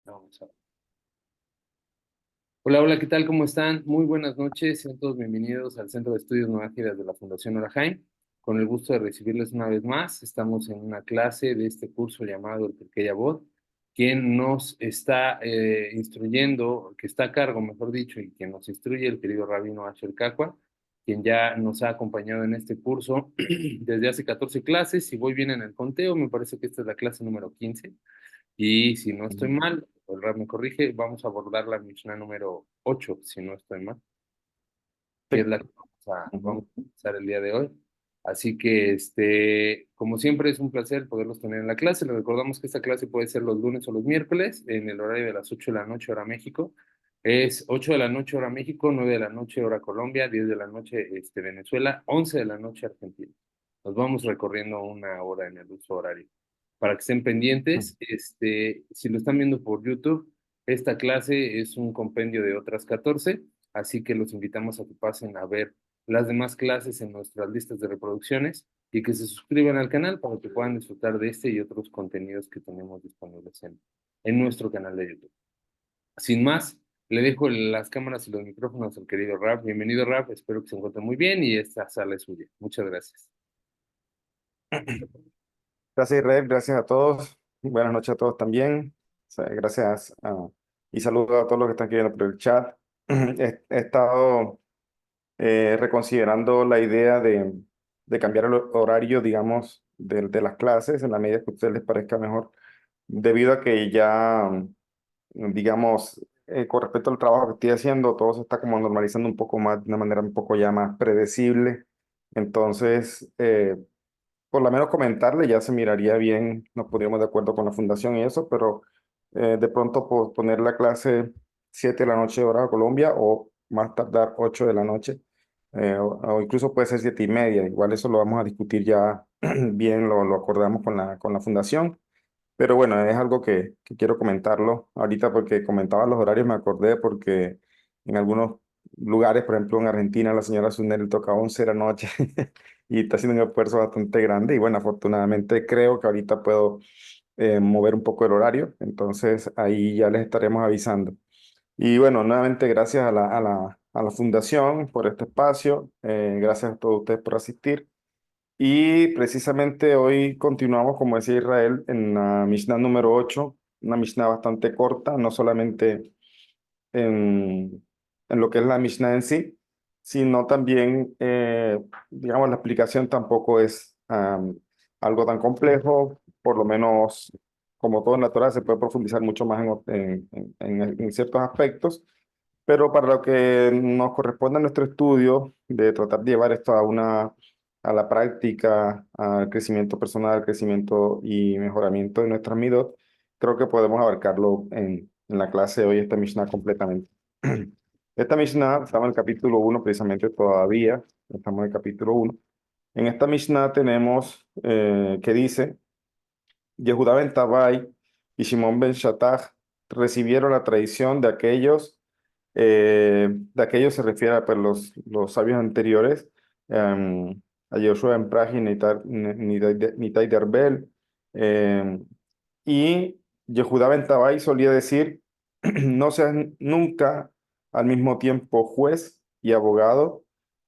Vamos a... Hola, hola, ¿qué tal? ¿Cómo están? Muy buenas noches, sean todos bienvenidos al Centro de Estudios Nuágidas de la Fundación Orahaim. Con el gusto de recibirles una vez más, estamos en una clase de este curso llamado el Pirkei Avot, quien nos está instruyendo, que está a cargo, mejor dicho, y quien nos instruye, el querido Rabino Asher Kakwa, quien ya nos ha acompañado en este curso desde hace 14 clases. Si voy bien en el conteo, me parece que esta es la clase número 15. Y si no estoy mal, el Rab me corrige, vamos a abordar la Mishnah número 8 si no estoy mal, que es Sí. la que Ujú. vamos a empezar el día de hoy. Así que, como siempre, es un placer poderlos tener en la clase. Les recordamos que esta clase puede ser los lunes o los miércoles, en el horario de las 8 de la noche, hora México. Es 8 de la noche, hora México, 9 de la noche, hora Colombia, 10 de la noche, Venezuela, 11 de la noche, Argentina. Nos vamos recorriendo una hora en el uso horario. Para que estén pendientes, si lo están viendo por YouTube, esta clase es un compendio de otras 14, así que los invitamos a que pasen a ver las demás clases en nuestras listas de reproducciones y que se suscriban al canal para que puedan disfrutar de este y otros contenidos que tenemos disponibles en nuestro canal de YouTube. Sin más, le dejo las cámaras y los micrófonos al querido Rap. Bienvenido, Rap, espero que se encuentre muy bien y esta sala es suya. Muchas gracias. Gracias, Israel. Gracias a todos. Buenas noches a todos también. Gracias y saludos a todos los que están aquí viendo por el chat. He estado reconsiderando la idea de cambiar el horario, digamos, de las clases en la medida que a ustedes les parezca mejor, debido a que ya, digamos, con respecto al trabajo que estoy haciendo, todo se está como normalizando un poco más, de una manera un poco ya más predecible. Entonces, por lo menos comentarle, ya se miraría bien, nos podríamos de acuerdo con la fundación y eso, pero de pronto poner la clase 7 de la noche hora de Colombia o más tardar 8 de la noche, o incluso puede ser 7:30, igual eso lo vamos a discutir ya bien, lo acordamos con la fundación, pero bueno, es algo que quiero comentarlo ahorita porque comentaba los horarios, me acordé porque en algunos lugares, por ejemplo en Argentina, la señora Zuner le toca 11 de la noche y está haciendo un esfuerzo bastante grande y bueno, afortunadamente creo que ahorita puedo mover un poco el horario, entonces ahí ya les estaremos avisando. Y bueno, nuevamente gracias a la fundación por este espacio, gracias a todos ustedes por asistir. Y precisamente hoy continuamos, como decía Israel, en la Mishnah número 8, una Mishnah bastante corta, no solamente en lo que es la Mishnah en sí, sino también, digamos, la explicación tampoco es algo tan complejo, por lo menos como todo en la Torah se puede profundizar mucho más en ciertos aspectos, pero para lo que nos corresponde a nuestro estudio, de tratar de llevar esto a la práctica, al crecimiento personal, al crecimiento y mejoramiento de nuestra midot, creo que podemos abarcarlo en la clase de hoy, esta Mishnah completamente. Esta Mishnah, estamos en el capítulo 1 precisamente todavía, estamos en el capítulo 1. En esta Mishnah tenemos que dice, Yehudá ben Tabai y Shimon ben Shattach recibieron la tradición de aquellos se refiere a pues, los sabios anteriores, a Yoshua ben Praji, Nitai de Arbel, y Yehudá ben Tabai solía decir, no seas nunca al mismo tiempo juez y abogado,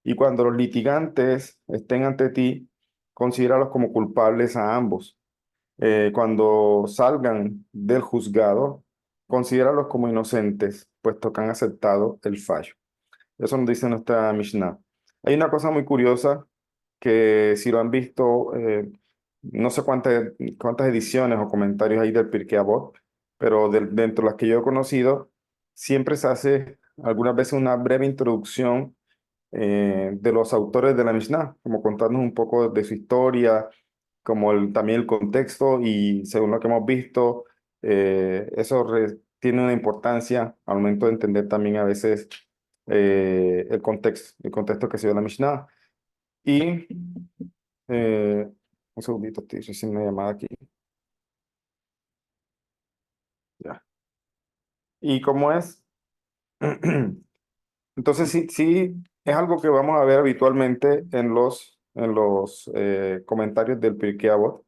y cuando los litigantes estén ante ti, considéralos como culpables a ambos. Cuando salgan del juzgado, considéralos como inocentes, puesto que han aceptado el fallo. Eso nos dice nuestra Mishnah. Hay una cosa muy curiosa que si lo han visto, no sé cuántas ediciones o comentarios hay del Pirkei Avot, pero dentro de las que yo he conocido, siempre se hace algunas veces una breve introducción de los autores de la Mishnah, como contarnos un poco de su historia, como también el contexto y según lo que hemos visto, eso tiene una importancia al momento de entender también a veces el contexto que se dio en la Mishnah. Y eh, un segundito, estoy haciendo una llamada aquí. Ya. ¿Y cómo es? Entonces sí, sí, es algo que vamos a ver habitualmente en los comentarios del Pirkei Avot,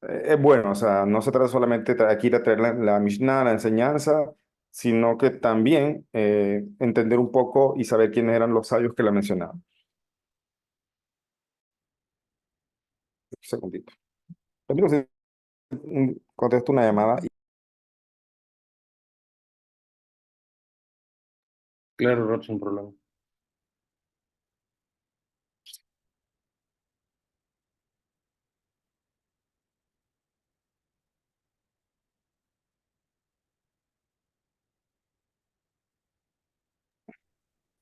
es bueno, o sea, no se trata solamente de aquí de traer la Mishnah, la enseñanza, sino que también entender un poco y saber quiénes eran los sabios que la mencionaban. Un segundito. Permítame si contesto una llamada. Claro, Rob, sin problema.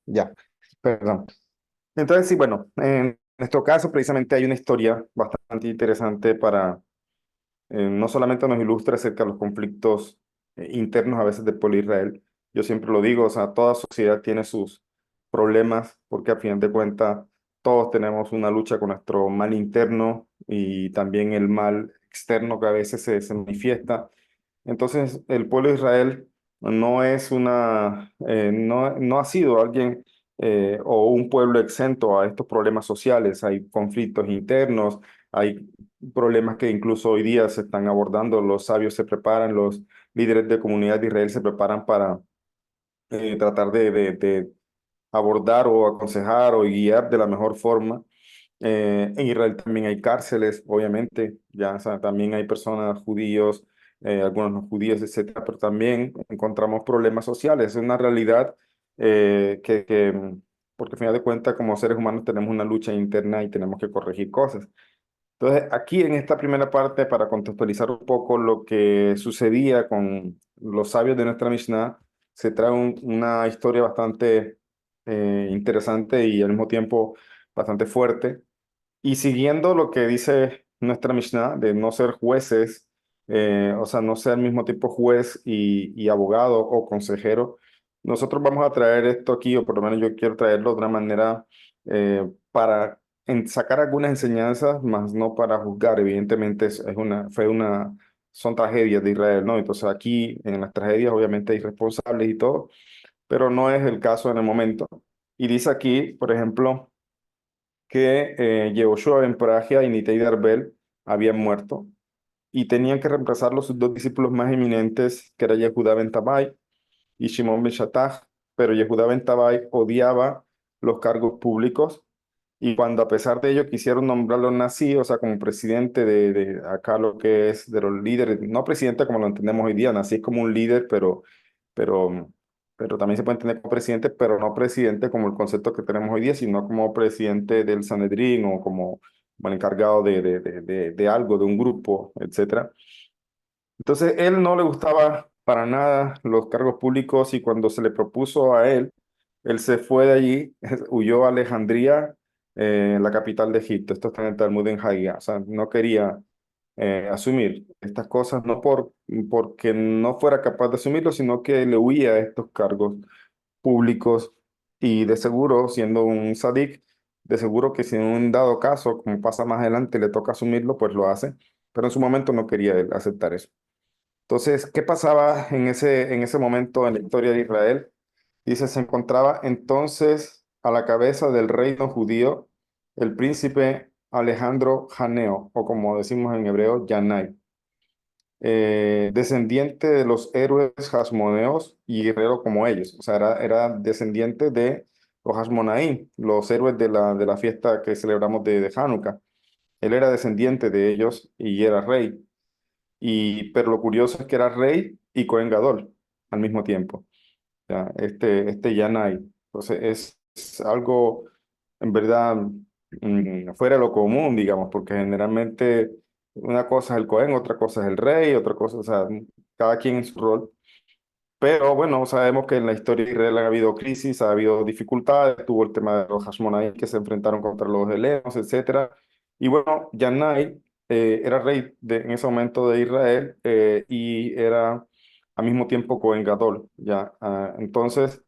Ya, perdón. Entonces, sí, bueno, en nuestro caso precisamente hay una historia bastante interesante para, no solamente nos ilustra acerca de los conflictos internos a veces del pueblo de Israel. Yo siempre lo digo, o sea, toda sociedad tiene sus problemas porque a fin de cuentas todos tenemos una lucha con nuestro mal interno y también el mal externo que a veces se manifiesta. Entonces, el pueblo de Israel no es no ha sido alguien o un pueblo exento a estos problemas sociales. Hay conflictos internos, hay problemas que incluso hoy día se están abordando. Los sabios se preparan, los líderes de comunidad de Israel se preparan para tratar de abordar o aconsejar o guiar de la mejor forma. En Israel también hay cárceles, obviamente, ya, o sea, también hay personas judíos, algunos no judíos, etcétera, pero también encontramos problemas sociales. Es una realidad porque al final de cuentas, como seres humanos, tenemos una lucha interna y tenemos que corregir cosas. Entonces, aquí en esta primera parte, para contextualizar un poco lo que sucedía con los sabios de nuestra Mishnah, se trae una historia bastante interesante y al mismo tiempo bastante fuerte. Y siguiendo lo que dice nuestra Mishnah, de no ser jueces, o sea, no ser al mismo tiempo juez y abogado o consejero, nosotros vamos a traer esto aquí, o por lo menos yo quiero traerlo de una manera para sacar algunas enseñanzas, más no para juzgar. Evidentemente son tragedias de Israel, ¿no? Entonces aquí en las tragedias obviamente hay responsables y todo, pero no es el caso en el momento. Y dice aquí, por ejemplo, que Yehoshua ben Pragia y Nitei de Arbel habían muerto y tenían que reemplazarlo sus dos discípulos más eminentes, que era Yehudá ben Tabai y Shimon ben Shattach, pero Yehudá ben Tabai odiaba los cargos públicos y cuando a pesar de ello quisieron nombrarlo nazi, o sea, como presidente de acá lo que es de los líderes, no presidente como lo entendemos hoy día, nazi es como un líder, pero, pero también se puede entender como presidente, pero no presidente como el concepto que tenemos hoy día, sino como presidente del Sanedrín o como el encargado de algo, de un grupo, etcétera. Entonces, él no le gustaba para nada los cargos públicos y cuando se le propuso a él, él se fue de allí, huyó a Alejandría, la capital de Egipto. Esto está en el Talmud en Haggadah. O sea, no quería asumir estas cosas, no porque no fuera capaz de asumirlo, sino que le huía a estos cargos públicos y de seguro, siendo un sadik, de seguro que si en un dado caso, como pasa más adelante, le toca asumirlo, pues lo hace, pero en su momento no quería él aceptar eso. Entonces, ¿qué pasaba en ese momento en la historia de Israel? Dice, se encontraba entonces a la cabeza del reino judío el príncipe Alejandro Janeo, o como decimos en hebreo, Yanai, descendiente de los héroes hasmoneos y guerrero como ellos. O sea, era descendiente de los Hasmonaim, los héroes de la fiesta que celebramos de Hanukkah. Él era descendiente de ellos y era rey. Pero lo curioso es que era rey y Cohen Gadol al mismo tiempo. Ya, este Yanai. Entonces es algo en verdad fuera de lo común, digamos, porque generalmente una cosa es el Cohen, otra cosa es el rey, otra cosa, o sea, cada quien en su rol. Pero bueno, sabemos que en la historia de Israel ha habido crisis, ha habido dificultades, tuvo el tema de los Hashmonaí que se enfrentaron contra los helenos, etcétera. Y bueno, Yanai era rey en ese momento de Israel y era al mismo tiempo Cohen Gadol, ya. Entonces,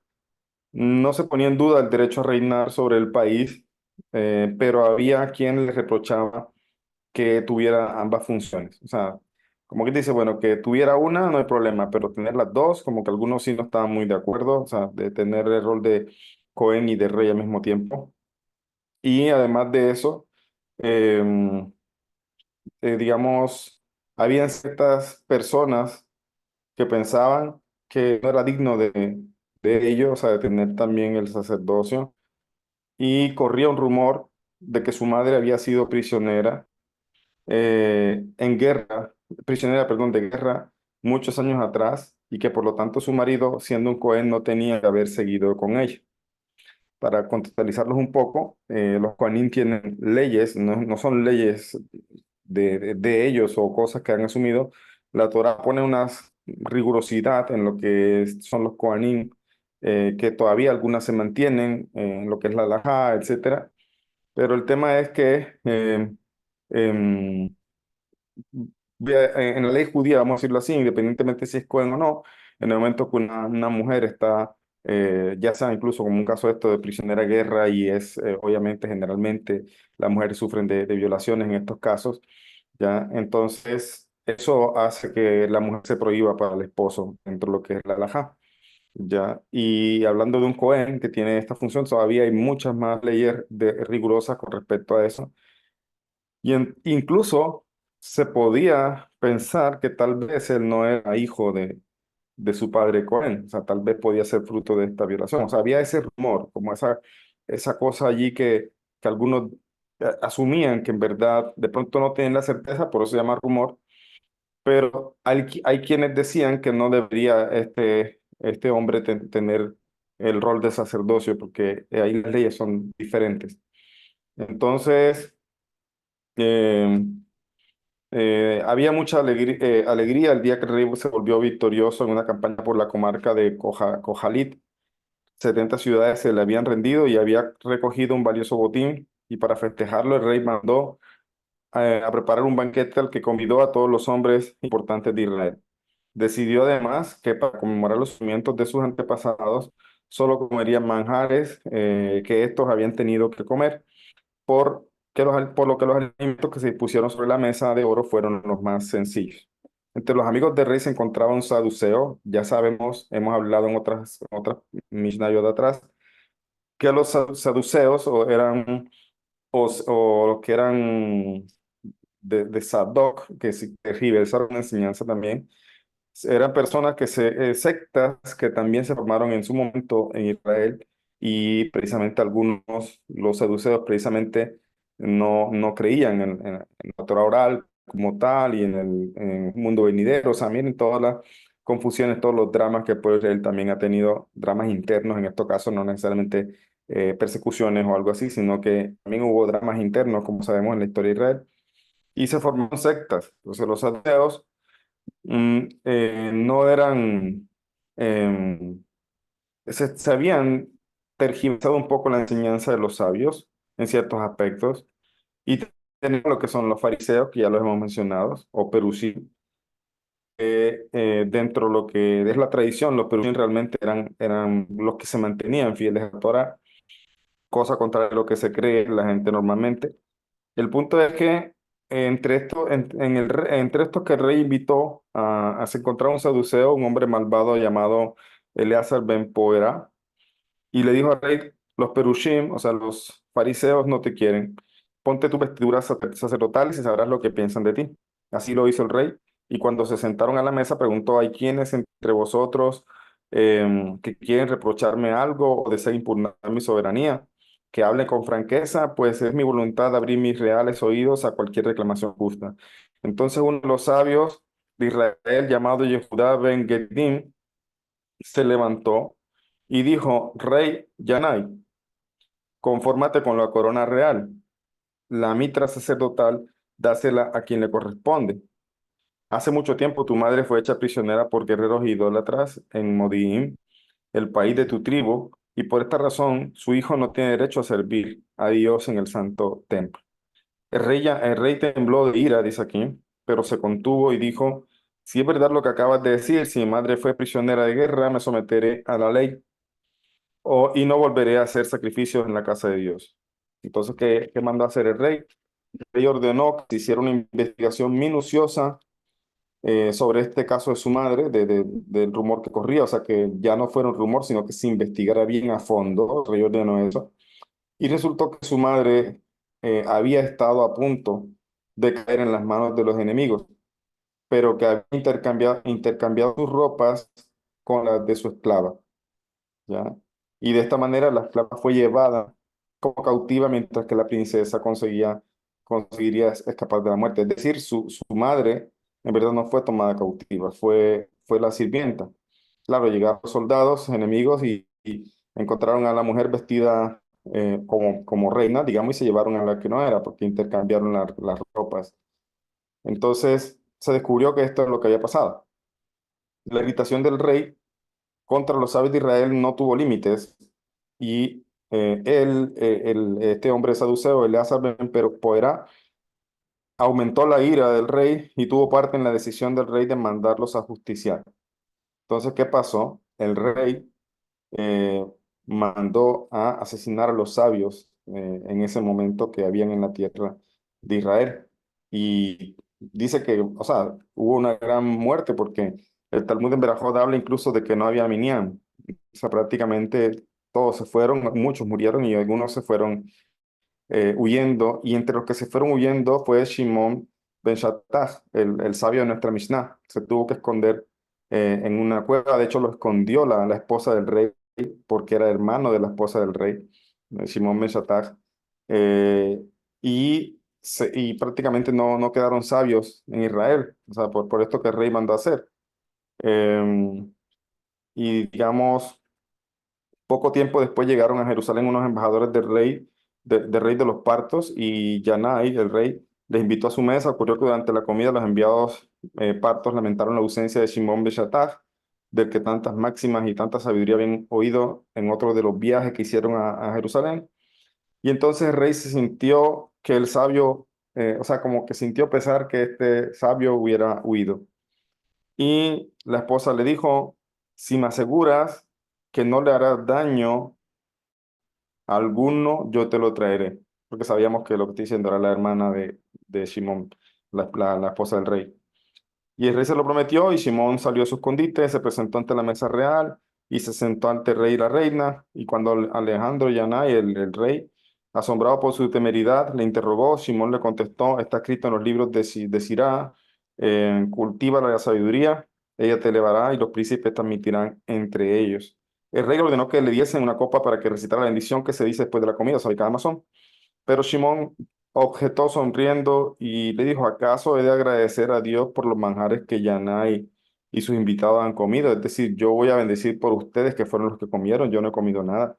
no se ponía en duda el derecho a reinar sobre el país, pero había quien le reprochaba que tuviera ambas funciones. O sea, como que dice, bueno, que tuviera una no hay problema, pero tener las dos, como que algunos sí no estaban muy de acuerdo, o sea, de tener el rol de Cohen y de rey al mismo tiempo. Y además de eso, eh, digamos, habían ciertas personas que pensaban que no era digno de ellos, o sea, de tener también el sacerdocio, y corría un rumor de que su madre había sido prisionera en guerra, prisionera, perdón, de guerra muchos años atrás, y que por lo tanto su marido, siendo un Cohen, no tenía que haber seguido con ella. Para contextualizarlos un poco, los Kohanim tienen leyes, no son leyes de ellos o cosas que han asumido. La Torah pone una rigurosidad en lo que son los Kohanim, que todavía algunas se mantienen, en lo que es la halajá, etcétera. Pero el tema es que em, en la ley judía, vamos a decirlo así, independientemente si es Cohen o no, en el momento que una mujer está, ya sea incluso como un caso de esto de prisionera de guerra, y es obviamente generalmente las mujeres sufren de violaciones en estos casos, ya, entonces eso hace que la mujer se prohíba para el esposo dentro de lo que es la halajá. Ya, y hablando de un Cohen que tiene esta función, todavía hay muchas más leyes rigurosas con respecto a eso. Y incluso se podía pensar que tal vez él no era hijo de su padre Cohen, o sea, tal vez podía ser fruto de esta violación. O sea, había ese rumor, como esa cosa allí que algunos asumían que en verdad de pronto no tienen la certeza, por eso se llama rumor, pero hay quienes decían que no debería este hombre tener el rol de sacerdocio, porque ahí las leyes son diferentes. Entonces, eh, había mucha alegría el día que el rey se volvió victorioso en una campaña por la comarca de Kojalit. 70 ciudades se le habían rendido y había recogido un valioso botín, y para festejarlo el rey mandó a preparar un banquete al que convidó a todos los hombres importantes de Israel. Decidió además que para conmemorar los cimientos de sus antepasados, solo comerían manjares que estos habían tenido que comer, por lo que los alimentos que se dispusieron sobre la mesa de oro fueron los más sencillos. Entre los amigos del rey se encontraba un saduceo. Ya sabemos, hemos hablado en otras Mishnayot de atrás, que los saduceos o los que eran de Sadoc, que si tergiversaron una enseñanza también, eran personas sectas que también se formaron en su momento en Israel, y precisamente algunos, los saduceos, precisamente no creían en la Torah oral como tal y en el mundo venidero. O sea, miren todas las confusiones, todos los dramas que el pueblo de Israel también ha tenido, dramas internos en estos casos, no necesariamente persecuciones o algo así, sino que también hubo dramas internos, como sabemos en la historia de Israel, y se formaron sectas. Entonces los saduceos no eran, em, se habían tergiversado un poco la enseñanza de los sabios en ciertos aspectos, y tenemos lo que son los fariseos, que ya los hemos mencionado, o perusim, dentro de lo que es la tradición, los perusim realmente eran los que se mantenían fieles a la Torah, cosa contraria a lo que se cree la gente normalmente. El punto es que entre estos que el rey invitó a se encontrar un saduceo, un hombre malvado llamado Eleazar ben Poera, y le dijo al rey: los perushim, o sea, los fariseos, no te quieren. Ponte tu vestidura sacerdotal y sabrás lo que piensan de ti. Así lo hizo el rey. Y cuando se sentaron a la mesa, preguntó: ¿hay quienes entre vosotros que quieren reprocharme algo o desean impugnar mi soberanía? Que hablen con franqueza, pues es mi voluntad abrir mis reales oídos a cualquier reclamación justa. Entonces uno de los sabios de Israel, llamado Yehudá ben Gedim, se levantó y dijo: Rey Yanai, confórmate con la corona real. La mitra sacerdotal, dásela a quien le corresponde. Hace mucho tiempo tu madre fue hecha prisionera por guerreros idólatras en Modi'in, el país de tu tribu, y por esta razón su hijo no tiene derecho a servir a Dios en el santo templo. El rey tembló de ira, dice aquí, pero se contuvo y dijo: si es verdad lo que acabas de decir, si mi madre fue prisionera de guerra, me someteré a la ley, y no volveré a hacer sacrificios en la casa de Dios. Entonces, ¿qué mandó a hacer el rey? El rey ordenó que se hiciera una investigación minuciosa sobre este caso de su madre, del rumor que corría. O sea, que ya no fuera un rumor, sino que se investigara bien a fondo. El rey ordenó eso. Y resultó que su madre había estado a punto de caer en las manos de los enemigos. pero que había intercambiado sus ropas con las de su esclava, ¿ya? Y de esta manera la esclava fue llevada como cautiva mientras que la princesa conseguiría escapar de la muerte. Es decir, su madre en verdad no fue tomada cautiva, fue la sirvienta. Claro, llegaron los soldados enemigos y encontraron a la mujer vestida como reina, digamos, y se llevaron a la que no era, porque intercambiaron las ropas. Entonces se descubrió que esto es lo que había pasado. La irritación del rey contra los sabios de Israel no tuvo límites y este hombre saduceo, Eleazar ben Poerá, aumentó la ira del rey y tuvo parte en la decisión del rey de mandarlos a justiciar. Entonces, ¿qué pasó? El rey eh, mandó a asesinar a los sabios en ese momento que habían en la tierra de Israel. Y dice que, o sea, hubo una gran muerte porque el Talmud en Berajot habla incluso de que no había minyan. O sea, prácticamente todos se fueron, muchos murieron y algunos se fueron huyendo. Y entre los que se fueron huyendo fue Shimon ben Shattach, el sabio de nuestra Mishnah. Se tuvo que esconder en una cueva. De hecho, lo escondió la esposa del rey porque era hermano de la esposa del rey, Shimon ben Shattach. Eh, y prácticamente no quedaron sabios en Israel. O sea, por esto que el rey mandó a hacer. Eh, y digamos, poco tiempo después llegaron a Jerusalén unos embajadores del rey de los partos, y Yanai, el rey, les invitó a su mesa. Ocurrió que durante la comida los enviados partos lamentaron la ausencia de Shimon Beshataj, del que tantas máximas y tanta sabiduría habían oído en otro de los viajes que hicieron a Jerusalén. Y entonces el rey se sintió que el sabio, o sea, como que sintió pesar que este sabio hubiera huido. Y la esposa le dijo: si me aseguras que no le harás daño alguno, yo te lo traeré. Porque sabíamos que lo que estoy diciendo era la hermana de Simón, la esposa del rey. Y el rey se lo prometió, y Simón salió a su escondite, se presentó ante la mesa real y se sentó ante el rey y la reina. Y cuando Alejandro Yanai, el rey, asombrado por su temeridad, le interrogó, Simón le contestó: está escrito en los libros de Sirá, cultiva la sabiduría, ella te elevará y los príncipes te admitirán entre ellos. El rey ordenó que le diesen una copa para que recitara la bendición que se dice después de la comida, ¿sabe cada masón? Pero Simón objetó sonriendo y le dijo: ¿acaso he de agradecer a Dios por los manjares que Yanai y sus invitados han comido? Es decir, yo voy a bendecir por ustedes que fueron los que comieron, yo no he comido nada.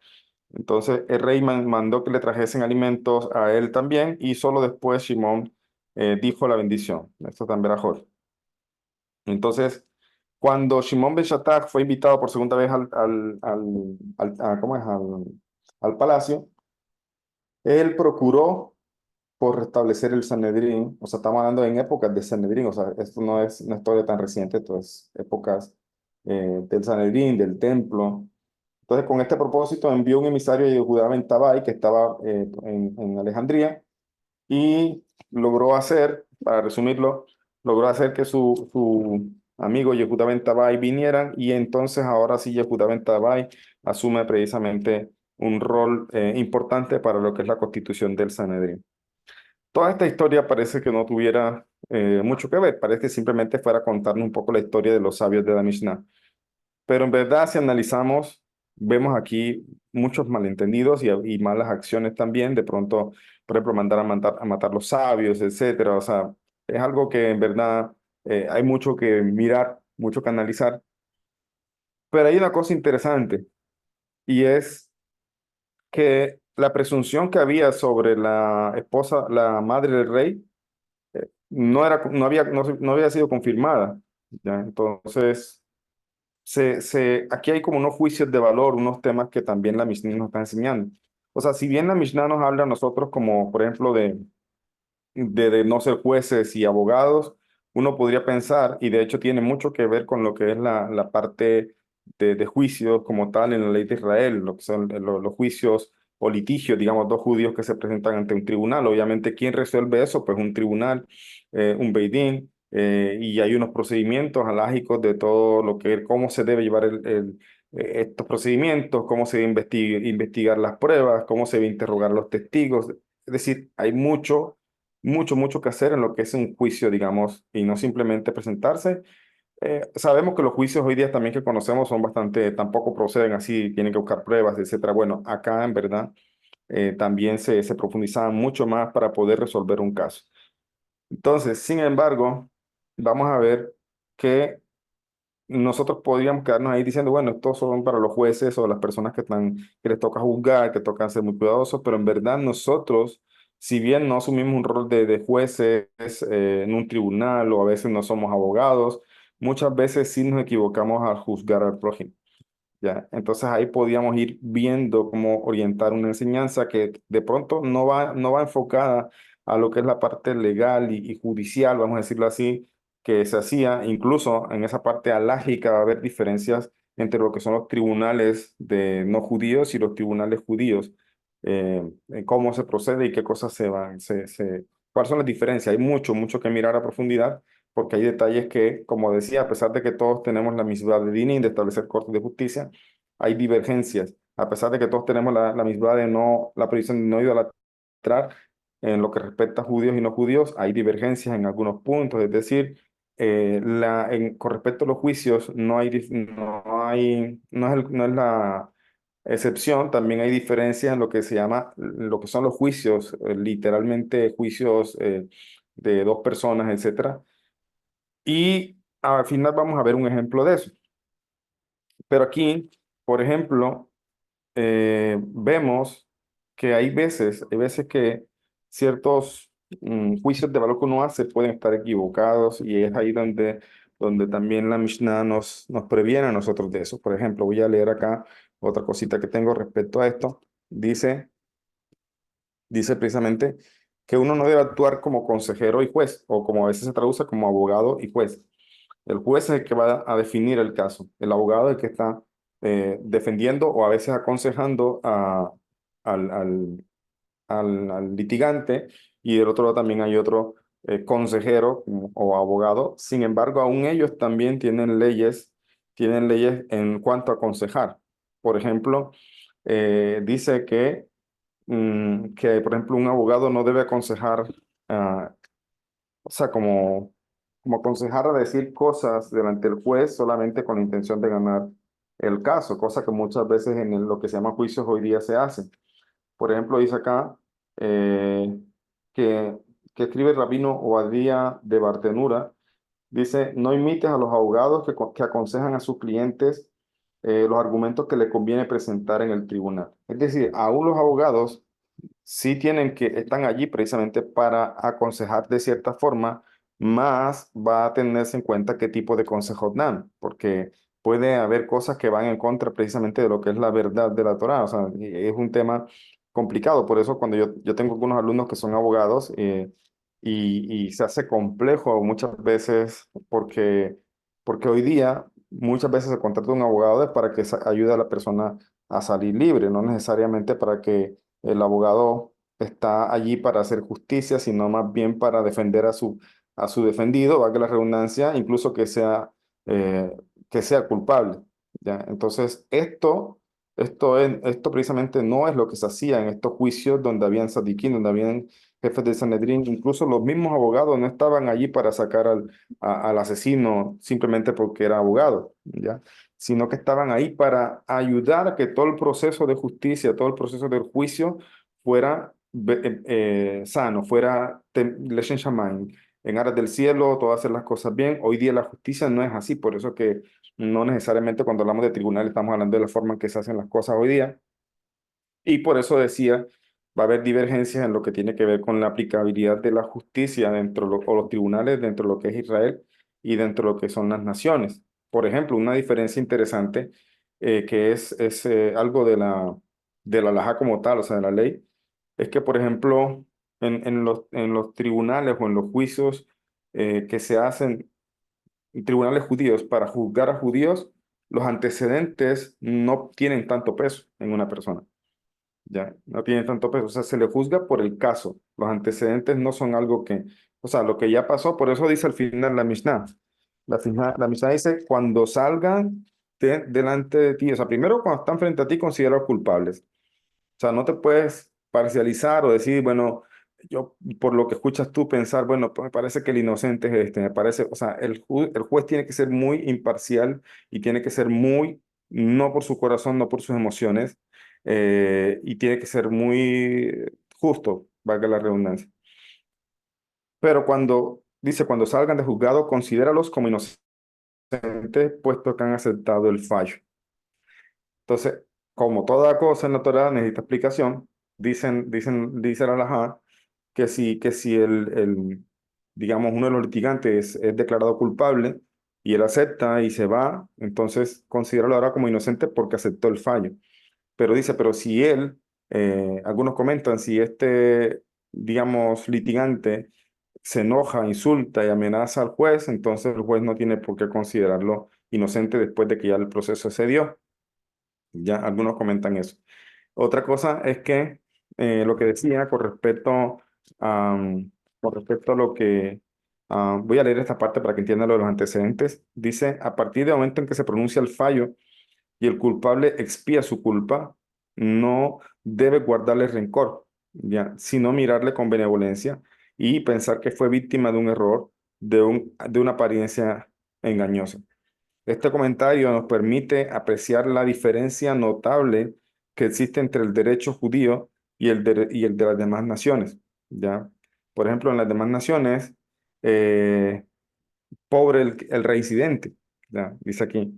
Entonces el rey mandó que le trajesen alimentos a él también, y solo después Simón dijo la bendición. Esto también era Jorge. Entonces, cuando Shimon Ben Shattach fue invitado por segunda vez ¿cómo es? Al palacio, él procuró por restablecer el Sanedrín. O sea, estamos hablando en épocas de Sanedrín. O sea, esto no es una historia tan reciente, esto es épocas del Sanedrín, del templo. Entonces, con este propósito, envió un emisario de Judá Ben Tabai, que estaba en Alejandría, y logró hacer, para resumirlo, logró hacer que su amigo Yehuda Ben Tabai vinieran, y entonces ahora sí Yehuda Ben Tabai asume precisamente un rol importante para lo que es la constitución del Sanedrín. Toda esta historia parece que no tuviera mucho que ver, parece que simplemente fuera a contarnos un poco la historia de los sabios de la Mishnah. Pero en verdad, si analizamos, vemos aquí muchos malentendidos y malas acciones también. De pronto, por ejemplo, mandar a matar los sabios, etcétera. O sea, es algo que en verdad hay mucho que mirar, mucho que analizar. Pero hay una cosa interesante, y es que la presunción que había sobre la esposa, la madre del rey, no había sido confirmada. ¿Ya? Entonces, aquí hay como unos juicios de valor, unos temas que también la Mishnah nos está enseñando. O sea, si bien la Mishnah nos habla a nosotros como, por ejemplo, de no ser jueces y abogados, uno podría pensar, y de hecho tiene mucho que ver con lo que es la parte de juicios como tal en la ley de Israel, lo que son los juicios o litigios, digamos, dos judíos que se presentan ante un tribunal. Obviamente, ¿quién resuelve eso? Pues un tribunal, un beidín, y hay unos procedimientos alágicos de todo lo que, cómo se debe llevar estos procedimientos, cómo se debe investigar las pruebas, cómo se debe interrogar a los testigos. Es decir, hay mucho mucho que hacer en lo que es un juicio, digamos, y no simplemente presentarse. Sabemos que los juicios hoy día también que conocemos son bastante, tampoco proceden así, tienen que buscar pruebas, etcétera. Bueno, acá en verdad también se profundizaban mucho más para poder resolver un caso. Entonces, sin embargo, vamos a ver que nosotros podríamos quedarnos ahí diciendo, bueno, estos son para los jueces o las personas que están, que les toca juzgar, que tocan ser muy cuidadosos, pero en verdad nosotros, si bien no asumimos un rol de jueces en un tribunal o a veces no somos abogados, muchas veces sí nos equivocamos al juzgar al prójimo. ¿Ya? Entonces ahí podíamos ir viendo cómo orientar una enseñanza que de pronto no va enfocada a lo que es la parte legal y judicial, vamos a decirlo así, que se hacía. Incluso en esa parte alágica va a haber diferencias entre lo que son los tribunales de no judíos y los tribunales judíos, en cómo se procede y qué cosas cuáles son las diferencias. Hay mucho que mirar a profundidad porque hay detalles que, como decía, a pesar de que todos tenemos la misma de Dini, de establecer cortes de justicia, hay divergencias. A pesar de que todos tenemos la misma de no, la prohibición de no idolatrar, en lo que respecta a judíos y no judíos, hay divergencias en algunos puntos. Es decir, con respecto a los juicios, no es la excepción, también hay diferencias en lo que se llama, lo que son los juicios, literalmente juicios de dos personas, etcétera, y al final vamos a ver un ejemplo de eso. Pero aquí, por ejemplo, vemos que hay veces que ciertos juicios de valor que uno hace pueden estar equivocados y es ahí donde también la Mishnah nos previene a nosotros de eso. Por ejemplo, voy a leer acá otra cosita que tengo respecto a esto. Dice precisamente que uno no debe actuar como consejero y juez, o como a veces se traduce como abogado y juez. El juez es el que va a definir el caso. El abogado es el que está defendiendo o a veces aconsejando al litigante y del otro lado también hay otro consejero o abogado. Sin embargo, aún ellos también tienen leyes en cuanto a aconsejar. Por ejemplo, dice que, por ejemplo, un abogado no debe aconsejar, ah, o sea, como aconsejar a decir cosas delante del juez solamente con la intención de ganar el caso, cosa que muchas veces en lo que se llama juicios hoy día se hace. Por ejemplo, dice acá eh, que, que escribe el rabino Obadía de Bartenura, dice, no imites a los abogados que aconsejan a sus clientes los argumentos que le conviene presentar en el tribunal. Es decir, aún los abogados sí están allí precisamente para aconsejar de cierta forma, más va a tenerse en cuenta qué tipo de consejos dan, porque puede haber cosas que van en contra precisamente de lo que es la verdad de la Torá, o sea, y es un tema complicado, por eso cuando yo tengo algunos alumnos que son abogados y se hace complejo muchas veces porque hoy día muchas veces se contrata un abogado es para que ayude a la persona a salir libre, no necesariamente para que el abogado está allí para hacer justicia, sino más bien para defender a su defendido, valga la redundancia, incluso eh, que sea culpable. ¿Ya? Entonces, esto precisamente no es lo que se hacía en estos juicios donde habían sadiquín, donde habían jefes de Sanedrín, incluso los mismos abogados no estaban allí para sacar al asesino simplemente porque era abogado, ¿ya? Sino que estaban ahí para ayudar a que todo el proceso de justicia, todo el proceso del juicio fuera sano, fuera Leshen Shamayim, en aras del cielo, todo hacer las cosas bien. Hoy día la justicia no es así, por eso que no necesariamente cuando hablamos de tribunal estamos hablando de la forma en que se hacen las cosas hoy día. Y por eso decía, va a haber divergencias en lo que tiene que ver con la aplicabilidad de la justicia o los tribunales dentro de lo que es Israel y dentro de lo que son las naciones. Por ejemplo, una diferencia interesante que es algo de la halajá como tal, o sea, de la ley, es que, por ejemplo, en los tribunales o en los juicios que se hacen en tribunales judíos para juzgar a judíos, los antecedentes no tienen tanto peso en una persona. Ya, no tiene tanto peso. O sea, se le juzga por el caso. Los antecedentes no son algo o sea, lo que ya pasó, por eso dice al final la Mishnah. La Mishnah dice, cuando salgan delante de ti, o sea, primero cuando están frente a ti, considera culpables. O sea, no te puedes parcializar o decir, bueno, yo, por lo que escuchas tú pensar, bueno, pues me parece que el inocente es este, me parece, o sea, el juez tiene que ser muy imparcial y tiene que ser muy, no por su corazón, no por sus emociones, y tiene que ser muy justo, valga la redundancia. Pero cuando, dice, cuando salgan de juzgado, considéralos como inocentes, puesto que han aceptado el fallo. Entonces, como toda cosa en la Torá necesita explicación, dice la halajá que si digamos, uno de los litigantes es declarado culpable y él acepta y se va, entonces considéralo ahora como inocente porque aceptó el fallo. Pero dice, pero si él, algunos comentan, si este, digamos, litigante se enoja, insulta y amenaza al juez, entonces el juez no tiene por qué considerarlo inocente después de que ya el proceso se dio. Ya algunos comentan eso. Otra cosa es que lo que decía a, con respecto a lo que... voy a leer esta parte para que entiendan lo de los antecedentes. Dice, a partir del momento en que se pronuncia el fallo y el culpable expía su culpa, no debe guardarle rencor, ya, sino mirarle con benevolencia y pensar que fue víctima de un error, de una apariencia engañosa. Este comentario nos permite apreciar la diferencia notable que existe entre el derecho judío y el de las demás naciones, ¿ya? Por ejemplo, en las demás naciones, eh, pobre el reincidente, ¿ya? Dice aquí,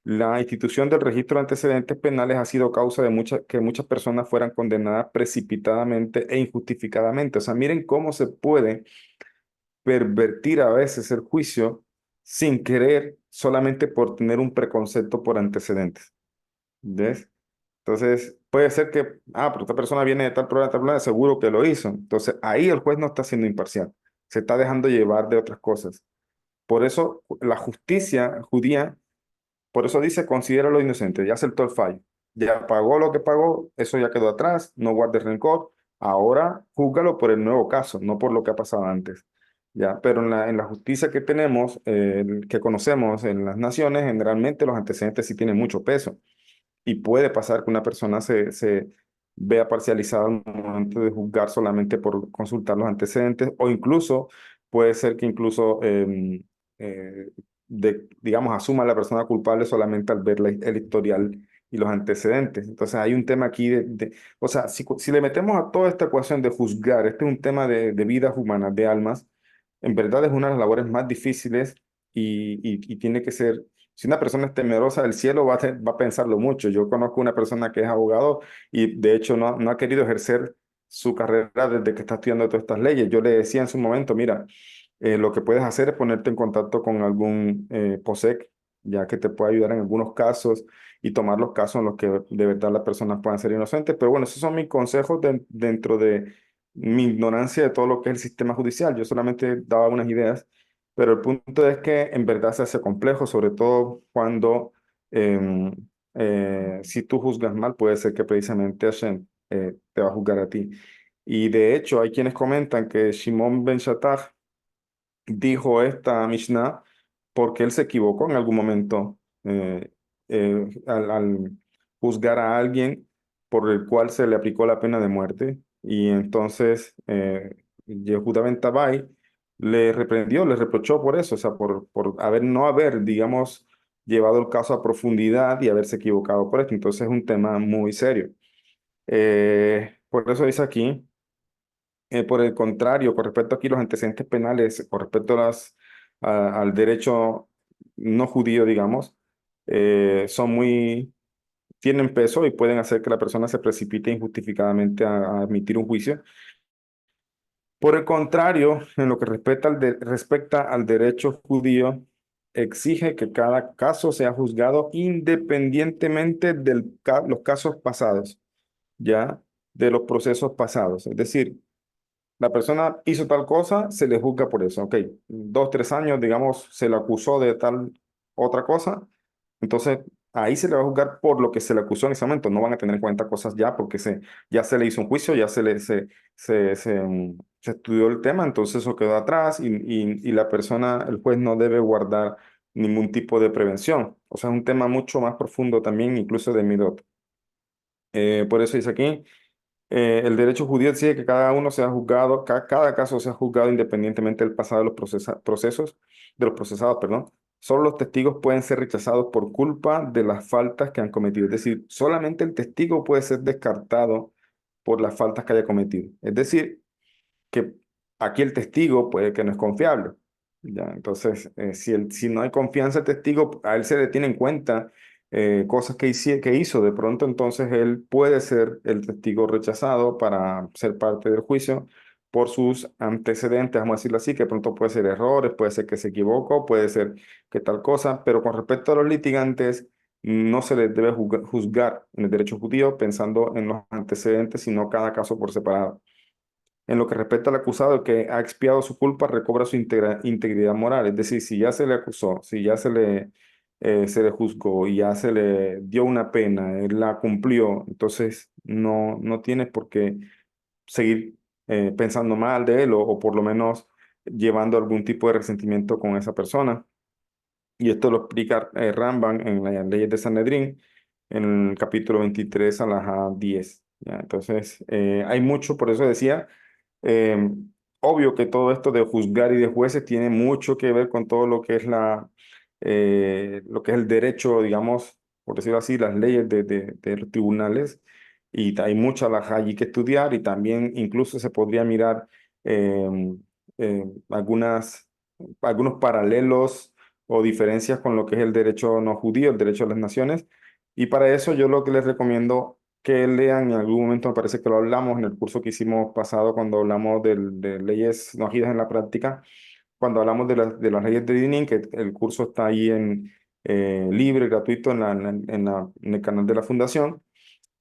la institución del registro de antecedentes penales ha sido causa de que muchas personas fueran condenadas precipitadamente e injustificadamente. O sea, miren cómo se puede pervertir a veces el juicio sin querer, solamente por tener un preconcepto por antecedentes. ¿Ves? Entonces, puede ser que, pero esta persona viene de tal problema, seguro que lo hizo. Entonces, ahí el juez no está siendo imparcial, se está dejando llevar de otras cosas. Por eso, la justicia judía, por eso dice, considéralo inocente, ya aceptó el fallo, ya pagó lo que pagó, eso ya quedó atrás, no guardes rencor, ahora júzgalo por el nuevo caso, no por lo que ha pasado antes. Ya, pero en la justicia que tenemos, que conocemos en las naciones, generalmente los antecedentes sí tienen mucho peso y puede pasar que una persona se vea parcializada al momento de juzgar solamente por consultar los antecedentes o incluso puede ser que incluso eh, digamos, asuma a la persona culpable solamente al ver el historial y los antecedentes. Entonces hay un tema aquí o sea, si le metemos a toda esta ecuación de juzgar, este es un tema de vidas humanas, de almas, en verdad es una de las labores más difíciles y tiene que ser, si una persona es temerosa del cielo, va a pensarlo mucho. Yo conozco una persona que es abogado y de hecho no ha querido ejercer su carrera desde que está estudiando todas estas leyes. Yo le decía en su momento, mira, lo que puedes hacer es ponerte en contacto con algún POSEC, ya que te puede ayudar en algunos casos y tomar los casos en los que de verdad las personas puedan ser inocentes. Pero bueno, esos son mis consejos dentro de mi ignorancia de todo lo que es el sistema judicial. Yo solamente daba unas ideas, pero el punto es que en verdad se hace complejo, sobre todo cuando em, si tú juzgas mal, puede ser que precisamente Hashem te va a juzgar a ti. Y de hecho, hay quienes comentan que Shimon Ben Shattach dijo esta Mishnah porque él se equivocó en algún momento al juzgar a alguien por el cual se le aplicó la pena de muerte. Y entonces Yehuda Ben Tabai le reprendió, le reprochó por eso, o sea, por no haber, digamos, llevado el caso a profundidad y haberse equivocado por esto. Entonces es un tema muy serio. Por eso dice aquí. Por el contrario, con respecto aquí a los antecedentes penales, con respecto al derecho no judío, digamos, tienen peso y pueden hacer que la persona se precipite injustificadamente a emitir un juicio. Por el contrario, en lo que respecta al derecho judío, exige que cada caso sea juzgado independientemente de los casos pasados, ya, de los procesos pasados. Es decir, la persona hizo tal cosa, se le juzga por eso. Ok, 2, 3 años, digamos, se le acusó de tal otra cosa. Entonces, ahí se le va a juzgar por lo que se le acusó en ese momento. No van a tener en cuenta cosas ya porque ya se le hizo un juicio, ya se estudió el tema, entonces eso quedó atrás y la persona, el juez no debe guardar ningún tipo de prevención. O sea, es un tema mucho más profundo también, incluso de Midot. Por eso dice aquí. El derecho judío exige que cada uno sea juzgado, cada caso sea juzgado independientemente del pasado de los de los procesados, perdón. Solo los testigos pueden ser rechazados por culpa de las faltas que han cometido. Es decir, solamente el testigo puede ser descartado por las faltas que haya cometido. Es decir, que aquí el testigo puede que no es confiable. ¿Ya? Entonces, si no hay confianza el testigo, a él se le tiene en cuenta cosas que hizo. De pronto, entonces, él puede ser el testigo rechazado para ser parte del juicio por sus antecedentes, vamos a decirlo así, que de pronto puede ser errores, puede ser que se equivocó, puede ser que tal cosa, pero con respecto a los litigantes, no se les debe juzgar en el derecho judío pensando en los antecedentes, sino cada caso por separado. En lo que respecta al acusado que ha expiado su culpa, recobra su integridad moral. Es decir, si ya se le acusó, si ya se le juzgó y ya se le dio una pena, él la cumplió, entonces no tienes por qué seguir pensando mal de él o por lo menos llevando algún tipo de resentimiento con esa persona. Y esto lo explica Ramban en las leyes de Sanedrín, en el capítulo 23 a la 10. ¿Ya? Entonces, hay mucho, por eso decía, eh, obvio que todo esto de juzgar y de jueces tiene mucho que ver con todo lo que es lo que es el derecho, digamos, por decirlo así, las leyes de los tribunales. Y hay mucha alajá allí que estudiar y también incluso se podría mirar eh, algunos paralelos o diferencias con lo que es el derecho no judío, el derecho a las naciones. Y para eso yo lo que les recomiendo que lean, en algún momento me parece que lo hablamos en el curso que hicimos pasado cuando hablamos de leyes no agidas en la práctica, cuando hablamos de las leyes de Dinin, que el curso está ahí libre, gratuito en el canal de la fundación.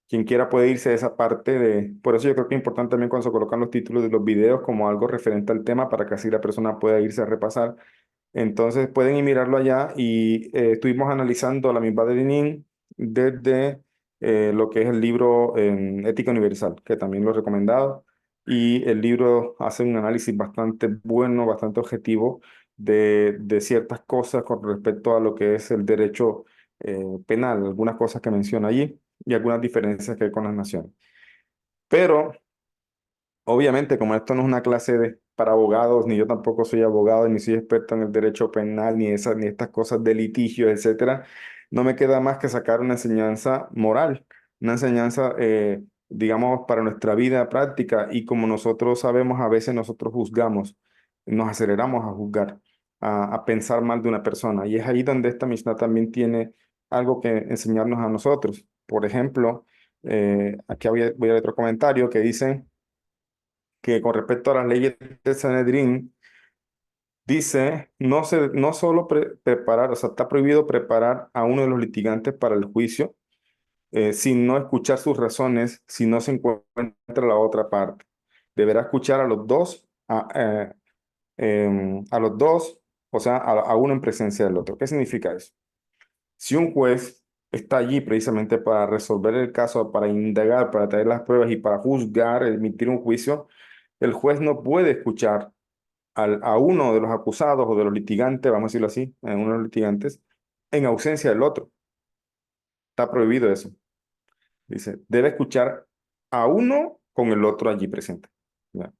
Quien quiera puede irse a esa parte Por eso yo creo que es importante también cuando se colocan los títulos de los videos como algo referente al tema para que así la persona pueda irse a repasar. Entonces pueden ir mirarlo allá y estuvimos analizando la misma de Lenin desde lo que es el libro Ética Universal, que también lo he recomendado. Y el libro hace un análisis bastante bueno, bastante objetivo de ciertas cosas con respecto a lo que es el derecho penal, algunas cosas que menciona allí y algunas diferencias que hay con las naciones. Pero obviamente, como esto no es una clase para abogados, ni yo tampoco soy abogado, ni soy experto en el derecho penal, ni estas cosas de litigio, etcétera, no me queda más que sacar una enseñanza moral, una enseñanza, digamos, para nuestra vida práctica. Y como nosotros sabemos, a veces nosotros juzgamos, nos aceleramos a juzgar, a pensar mal de una persona. Y es ahí donde esta Mishnah también tiene algo que enseñarnos a nosotros. Por ejemplo, aquí voy a leer otro comentario que dice que con respecto a las leyes de Sanedrín, dice, no solo preparar, o sea, está prohibido preparar a uno de los litigantes para el juicio, sin no escuchar sus razones, si no se encuentra la otra parte. Deberá escuchar a los dos, a los dos, o sea, a uno en presencia del otro. ¿Qué significa eso? Si un juez está allí precisamente para resolver el caso, para indagar, para traer las pruebas y para juzgar, emitir un juicio, el juez no puede escuchar a uno de los acusados o de los litigantes, vamos a decirlo así, a uno de los litigantes, en ausencia del otro. Está prohibido eso. Dice, debe escuchar a uno con el otro allí presente. ¿Ya?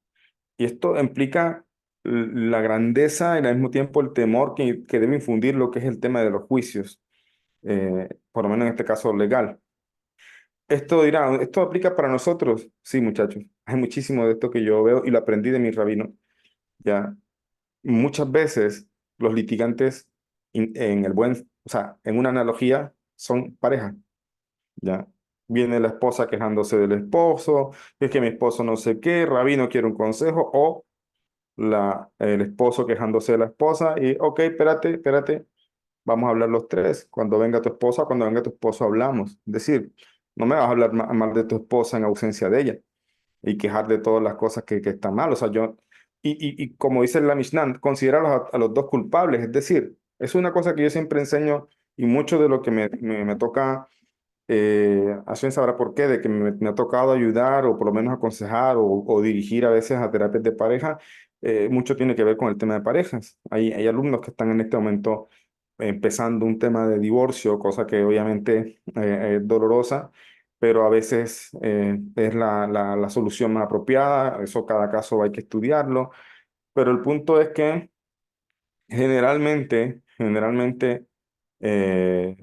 Y esto implica la grandeza y al mismo tiempo el temor que debe infundir lo que es el tema de los juicios, por lo menos en este caso legal. Esto dirá, ¿esto aplica para nosotros? Sí, muchachos. Hay muchísimo de esto que yo veo y lo aprendí de mi rabino. ¿Ya? Muchas veces los litigantes en o sea, en una analogía son pareja, ¿ya? Viene la esposa quejándose del esposo, es que mi esposo no sé qué, rabino quiere un consejo, o el esposo quejándose de la esposa, y ok, espérate, vamos a hablar los tres. Cuando venga tu esposa, cuando venga tu esposo hablamos. Es decir, no me vas a hablar mal de tu esposa en ausencia de ella y quejar de todas las cosas que están mal. O sea, y como dice la Mishnah, considera a los dos culpables. Es decir, es una cosa que yo siempre enseño y mucho de lo que me toca, Hashem sabrá por qué, de que me ha tocado ayudar o por lo menos aconsejar o dirigir a veces a terapias de pareja, mucho tiene que ver con el tema de parejas. Hay alumnos que están en este momento empezando un tema de divorcio, cosa que obviamente es dolorosa, pero a veces es la solución más apropiada. Eso cada caso hay que estudiarlo, pero el punto es que generalmente, eh,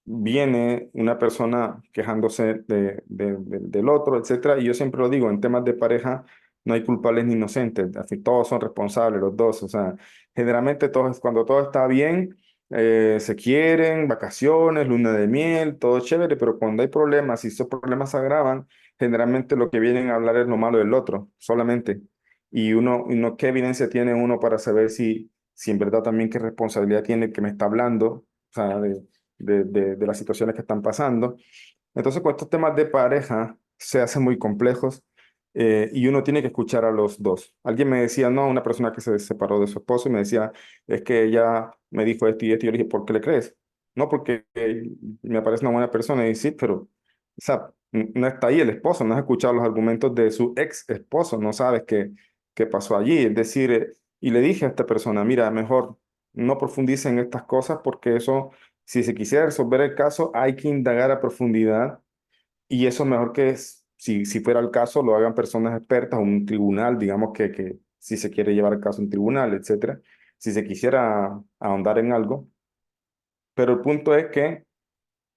viene una persona quejándose del otro, etcétera. Y yo siempre lo digo, en temas de pareja no hay culpables ni inocentes, así todos son responsables, los dos. O sea, generalmente todos, cuando todo está bien, se quieren, vacaciones, luna de miel, todo chévere, pero cuando hay problemas, y esos problemas se agravan, generalmente lo que vienen a hablar es lo malo del otro, solamente. ¿Qué evidencia tiene uno para saber si en verdad también qué responsabilidad tiene el que me está hablando? O sea, de las situaciones que están pasando. Entonces, con estos temas de pareja se hacen muy complejos, y uno tiene que escuchar a los dos. Alguien me decía, no, una persona que se separó de su esposo y me decía, es que ella me dijo esto y esto, y yo le dije, ¿por qué le crees? No, porque me parece una buena persona. Y sí, pero, o sea, no está ahí el esposo, no has escuchado los argumentos de su ex esposo, no sabes qué pasó allí. Es decir, y le dije a esta persona, mira, mejor no profundice en estas cosas porque eso, si se quisiera resolver el caso, hay que indagar a profundidad, y eso mejor que si fuera el caso, lo hagan personas expertas, un tribunal, digamos que si se quiere llevar el caso a un tribunal, etcétera, si se quisiera ahondar en algo. Pero el punto es que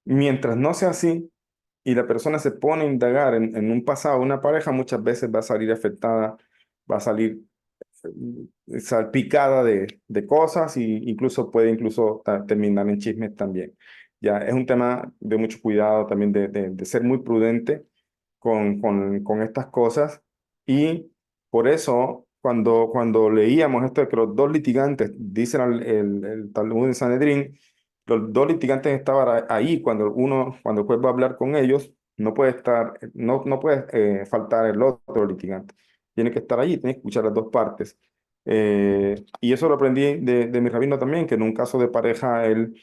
mientras no sea así y la persona se pone a indagar en un pasado, una pareja muchas veces va a salir afectada, va a salir salpicada de cosas, y incluso puede terminar en chismes también. Ya es un tema de mucho cuidado también, de ser muy prudente con estas cosas. Y por eso, cuando leíamos esto de que los dos litigantes, dicen el Talmud de Sanedrín, los dos litigantes estaban ahí cuando el juez va a hablar con ellos, no puede faltar el otro litigante. Tiene que estar allí, tiene que escuchar las dos partes. Y eso lo aprendí de mi rabino también, que en un caso de pareja él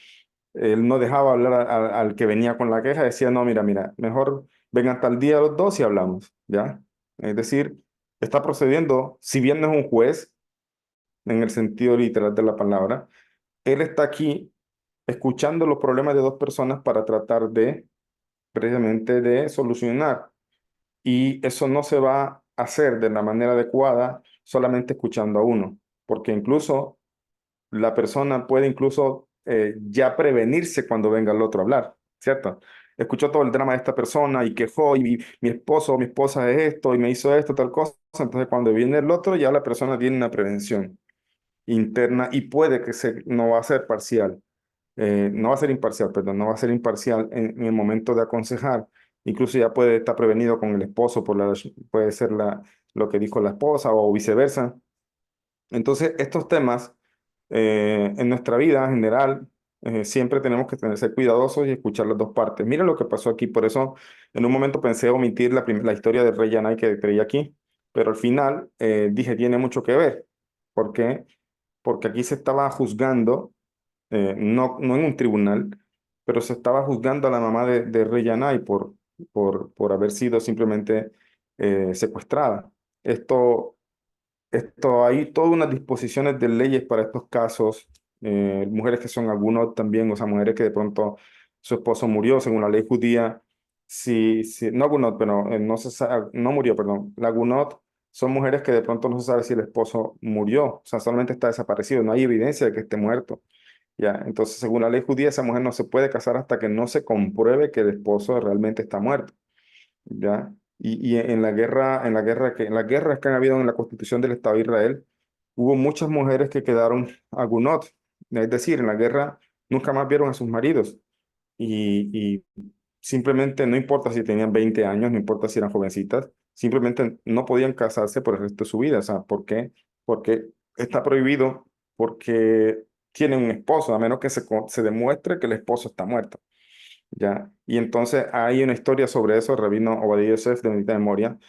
no dejaba hablar al que venía con la queja, decía, no, mira, mejor vengan tal día los dos y hablamos, ¿ya? Es decir, está procediendo, si bien no es un juez, en el sentido literal de la palabra, él está aquí escuchando los problemas de dos personas para tratar precisamente de solucionar. Y eso no se va a hacer de la manera adecuada solamente escuchando a uno, porque incluso la persona puede incluso ya prevenirse cuando venga el otro a hablar, ¿cierto? Escuchó todo el drama de esta persona y quejó, y mi esposo o mi esposa es esto y me hizo esto, tal cosa. Entonces, cuando viene el otro, ya la persona tiene una prevención interna, y puede que no va a ser parcial, no va a ser imparcial, perdón, no va a ser imparcial en el momento de aconsejar. Incluso ya puede estar prevenido con el esposo, puede ser lo que dijo la esposa o viceversa. Entonces, estos temas en nuestra vida en general, siempre tenemos que ser cuidadosos y escuchar las dos partes. Mira lo que pasó aquí, por eso en un momento pensé omitir la historia del rey Yanai que creí aquí, pero al final dije, tiene mucho que ver. ¿Por qué? Porque aquí se estaba juzgando, no en un tribunal, pero se estaba juzgando a la mamá de rey Yanai por haber sido simplemente secuestrada. Esto hay todas unas disposiciones de leyes para estos casos. Mujeres que son algunos también, o sea, mujeres que de pronto su esposo murió según la ley judía. No Gunot, pero no se sabe, no murió, perdón. La Gunot son mujeres que de pronto no se sabe si el esposo murió, o sea, solamente está desaparecido, no hay evidencia de que esté muerto. Ya, entonces, según la ley judía, esa mujer no se puede casar hasta que no se compruebe que el esposo realmente está muerto. ¿Ya? Y en las guerras que han habido en la constitución del Estado de Israel, hubo muchas mujeres que quedaron agunot, es decir, en la guerra nunca más vieron a sus maridos, y simplemente no importa si tenían 20 años, no importa si eran jovencitas, simplemente no podían casarse por el resto de su vida. O sea, ¿por qué? Porque está prohibido, porque tienen un esposo, a menos que se demuestre que el esposo está muerto. ¿Ya? Y entonces hay una historia sobre eso. El rabino Obadiah Yosef, de Bendita Memoria,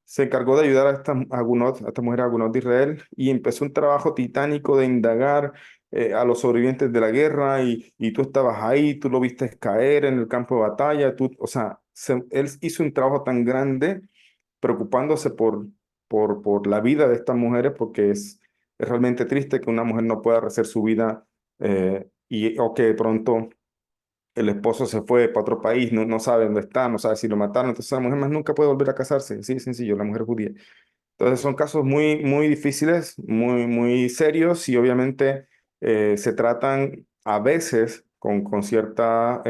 se encargó de ayudar a esta mujer Agunot de Israel, y empezó un trabajo titánico de indagar a los sobrevivientes de la guerra, y tú estabas ahí, tú lo viste caer en el campo de batalla, o sea, él hizo un trabajo tan grande preocupándose por la vida de estas mujeres, porque es realmente triste que una mujer no pueda rehacer su vida, o que de pronto el esposo se fue para otro país, no sabe dónde está, no sabe si lo mataron, entonces la mujer más nunca puede volver a casarse, así de sencillo, la mujer judía. Entonces son casos muy difíciles, muy serios y obviamente se tratan a veces con cierta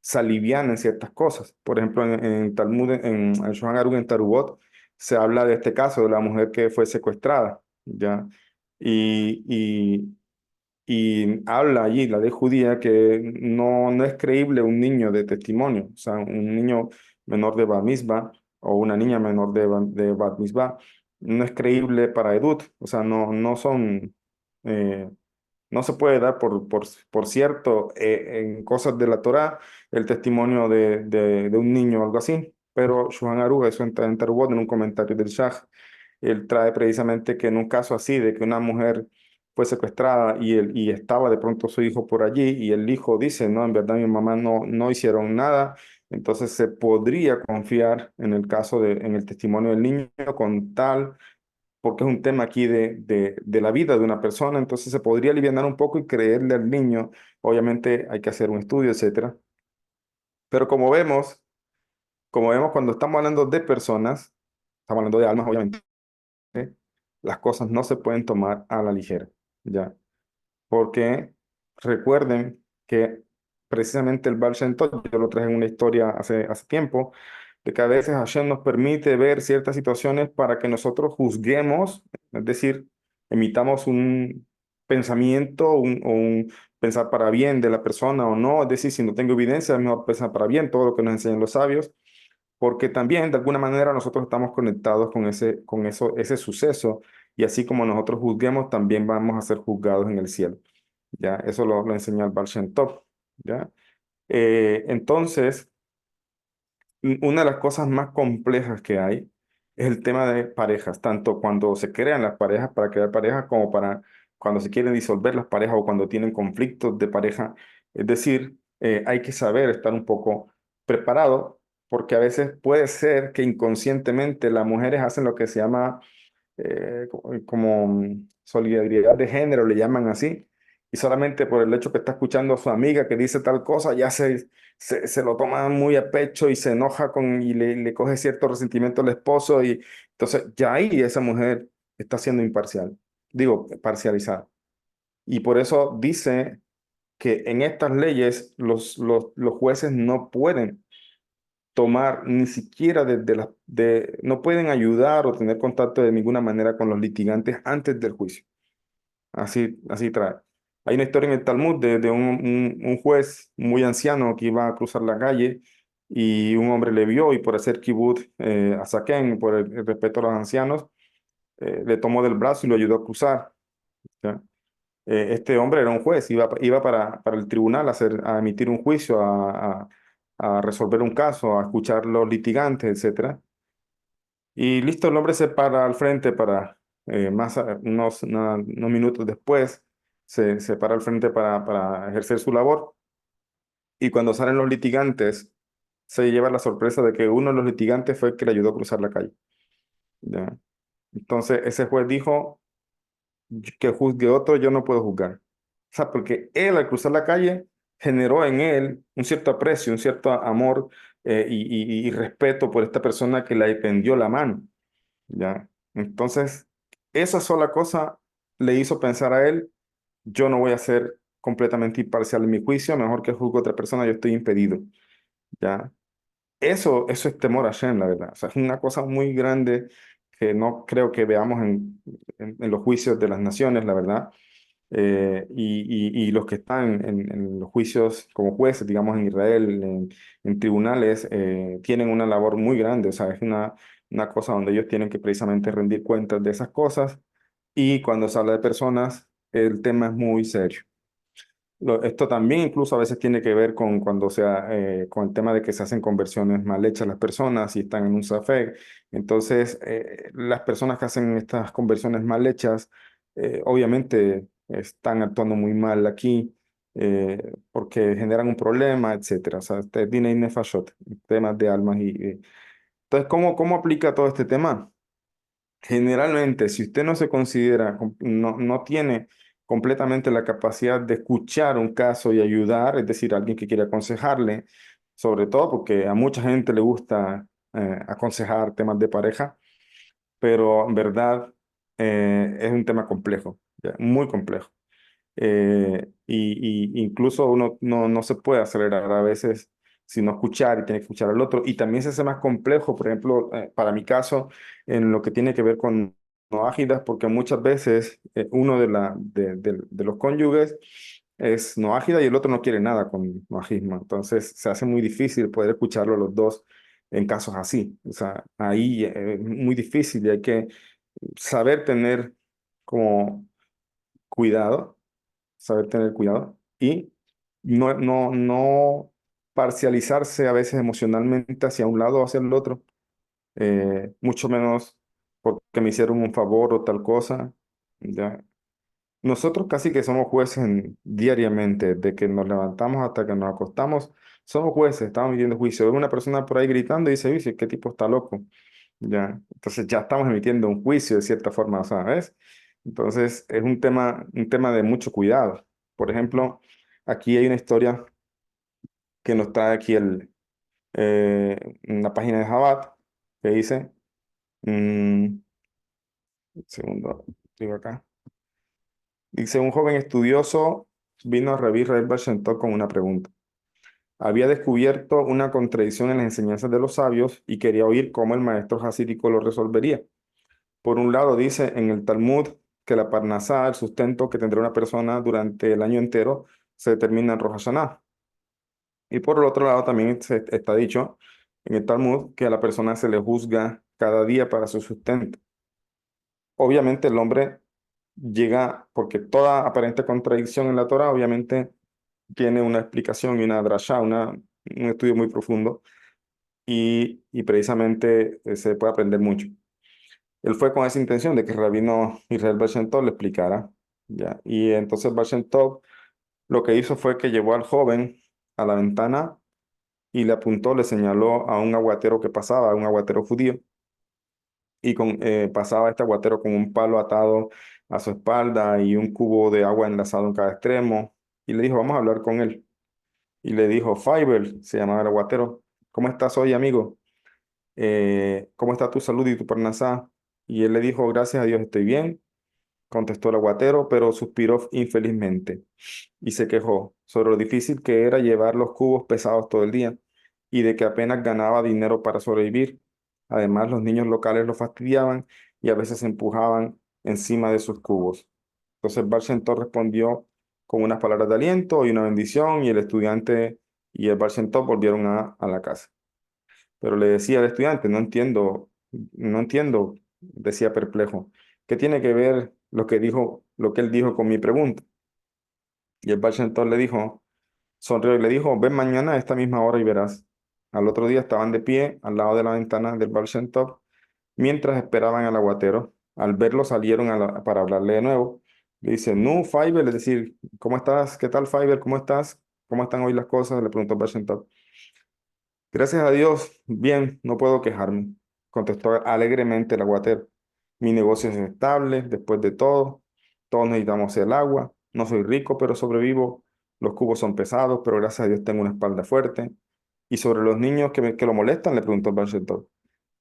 se alivianan ciertas cosas. Por ejemplo, en Talmud, en Shulchan Aruch, en Tarubot, se habla de este caso de la mujer que fue secuestrada, ¿ya? Y, y, y habla allí, la ley judía, que no es creíble un niño de testimonio, o sea, un niño menor de Bar Mitzvah o una niña menor de Bat Mitzvah, no es creíble para Edut, o sea, no son, eh, no se puede dar por cierto en cosas de la Torá el testimonio de un niño o algo así, pero Shulchan Aruch, eso entra en Tarubot, en un comentario del Shach, él trae precisamente que en un caso así, de que una mujer fue secuestrada y estaba de pronto su hijo por allí y el hijo dice, no, en verdad mi mamá no hicieron nada, entonces se podría confiar en el caso en el testimonio del niño con tal, porque es un tema aquí de la vida de una persona, entonces se podría alivianar un poco y creerle al niño, obviamente hay que hacer un estudio, etcétera, pero como vemos cuando estamos hablando de personas, estamos hablando de almas, obviamente, las cosas no se pueden tomar a la ligera, ¿ya? Porque recuerden que precisamente el Baal Shem Tov, yo lo traje en una historia hace tiempo, de que a veces Hashem nos permite ver ciertas situaciones para que nosotros juzguemos, es decir, emitamos un pensamiento o un pensar para bien de la persona o no, es decir, si no tengo evidencia, es mejor pensar para bien, todo lo que nos enseñan los sabios, porque también de alguna manera nosotros estamos conectados ese suceso y así como nosotros juzguemos, también vamos a ser juzgados en el cielo. ¿Ya? Eso lo enseñó el Baal Shem Tov, ¿ya? Entonces, una de las cosas más complejas que hay es el tema de parejas, tanto cuando se crean las parejas para crear parejas como para cuando se quieren disolver las parejas o cuando tienen conflictos de pareja. Es decir, hay que saber estar un poco preparado porque a veces puede ser que inconscientemente las mujeres hacen lo que se llama como solidaridad de género, le llaman así, y solamente por el hecho que está escuchando a su amiga que dice tal cosa, ya se lo toma muy a pecho y se enoja y le coge cierto resentimiento al esposo, y entonces ya ahí esa mujer está siendo imparcial, digo, parcializada. Y por eso dice que en estas leyes los jueces no pueden tomar ni siquiera no pueden ayudar o tener contacto de ninguna manera con los litigantes antes del juicio. Así trae. Hay una historia en el Talmud de un juez muy anciano que iba a cruzar la calle y un hombre le vio y por hacer kibud a Saken, por el respeto a los ancianos, le tomó del brazo y lo ayudó a cruzar. ¿Ya? Este hombre era un juez, iba para el tribunal a emitir un juicio, a resolver un caso, a escuchar los litigantes, etcétera. Y listo, el hombre se para al frente para unos minutos después, se para al frente para ejercer su labor. Y cuando salen los litigantes, se lleva la sorpresa de que uno de los litigantes fue el que le ayudó a cruzar la calle. ¿Ya? Entonces ese juez dijo que juzgue otro, yo no puedo juzgar. O sea, porque él al cruzar la calle generó en él un cierto aprecio, un cierto amor y respeto por esta persona que le tendió la mano. ¿Ya? Entonces, esa sola cosa le hizo pensar a él, yo no voy a ser completamente imparcial en mi juicio, mejor que juzgue a otra persona, yo estoy impedido. ¿Ya? Eso es temor a Hashem, la verdad. O sea, es una cosa muy grande que no creo que veamos en los juicios de las naciones, la verdad. Y los que están en los juicios como jueces, digamos, en Israel, en tribunales, tienen una labor muy grande. O sea, es una cosa donde ellos tienen que precisamente rendir cuentas de esas cosas. Y cuando se habla de personas, el tema es muy serio. Esto también incluso a veces tiene que ver con cuando con el tema de que se hacen conversiones mal hechas las personas y están en un SAFEG. Entonces, las personas que hacen estas conversiones mal hechas, obviamente están actuando muy mal aquí porque generan un problema, etcétera. O sea, este es Dinei Nefashot, temas de almas. Entonces, ¿cómo aplica todo este tema? Generalmente, si usted no se considera, no tiene completamente la capacidad de escuchar un caso y ayudar, es decir, alguien que quiere aconsejarle, sobre todo porque a mucha gente le gusta aconsejar temas de pareja, pero en verdad es un tema complejo, ¿ya? Muy complejo. Y incluso uno no se puede acelerar a veces sino escuchar y tiene que escuchar al otro. Y también se hace más complejo, por ejemplo, para mi caso, en lo que tiene que ver con no ágidas, porque muchas veces uno de los cónyuges es no ágida y el otro no quiere nada con no agismo. Entonces se hace muy difícil poder escucharlo a los dos en casos así. O sea, ahí es muy difícil y hay que saber tener como cuidado, saber tener cuidado y no parcializarse a veces emocionalmente hacia un lado o hacia el otro, mucho menos porque me hicieron un favor o tal cosa. ¿Ya? Nosotros casi que somos jueces diariamente, de que nos levantamos hasta que nos acostamos, somos jueces, estamos emitiendo juicio. Veo una persona por ahí gritando y dice, dice, ¿qué tipo está loco? ¿Ya? Entonces ya estamos emitiendo un juicio de cierta forma, ¿sabes? Entonces es un tema de mucho cuidado. Por ejemplo, aquí hay una historia que nos trae aquí una página de Jabat que dice, un segundo, digo acá, dice, un joven estudioso vino a Rabbi Israel Bar Shem Tov con una pregunta. Había descubierto una contradicción en las enseñanzas de los sabios y quería oír cómo el maestro hasídico lo resolvería. Por un lado, dice en el Talmud que la parnasá, el sustento que tendrá una persona durante el año entero, se determina en Rosh Hashanah. Y por el otro lado, también está dicho en el Talmud que a la persona se le juzga cada día para su sustento. Obviamente el hombre llega, porque toda aparente contradicción en la Torah, obviamente tiene una explicación y una drashá, un estudio muy profundo, y precisamente se puede aprender mucho. Él fue con esa intención de que el rabino Israel Bar Shem Tov le explicara, ¿ya? Y entonces Bar Shem Tov lo que hizo fue que llevó al joven a la ventana y le apuntó, le señaló a un aguatero que pasaba, a un aguatero judío, y pasaba este aguatero con un palo atado a su espalda y un cubo de agua enlazado en cada extremo, y le dijo, vamos a hablar con él. Y le dijo, Fiverr, se llamaba el aguatero, ¿cómo estás hoy, amigo? ¿Cómo está tu salud y tu parnasá? Y él le dijo, gracias a Dios estoy bien, contestó el aguatero, pero suspiró infelizmente y se quejó sobre lo difícil que era llevar los cubos pesados todo el día y de que apenas ganaba dinero para sobrevivir. Además, los niños locales lo fastidiaban y a veces se empujaban encima de sus cubos. Entonces Bar Shem Tov respondió con unas palabras de aliento y una bendición y el estudiante y el Bar Shem Tov volvieron a la casa. Pero le decía al estudiante, no entiendo, decía perplejo, ¿qué tiene que ver lo que él dijo con mi pregunta? Y el Baal Shem Tov le dijo, sonrió y le dijo, ven mañana a esta misma hora y verás. Al otro día estaban de pie al lado de la ventana del Baal Shem Tov mientras esperaban al aguatero. Al verlo salieron para hablarle de nuevo. Le dice, no, Fiverr, es decir, ¿cómo estás? ¿Qué tal, Fiverr? ¿Cómo estás? ¿Cómo están hoy las cosas? Le preguntó el Baal Shem Tov. Gracias a Dios, bien, no puedo quejarme, contestó alegremente el aguatero. Mi negocio es estable, después de todo, todos necesitamos el agua, no soy rico, pero sobrevivo, los cubos son pesados, pero gracias a Dios tengo una espalda fuerte. Y sobre los niños que lo molestan, le preguntó el Barcelona.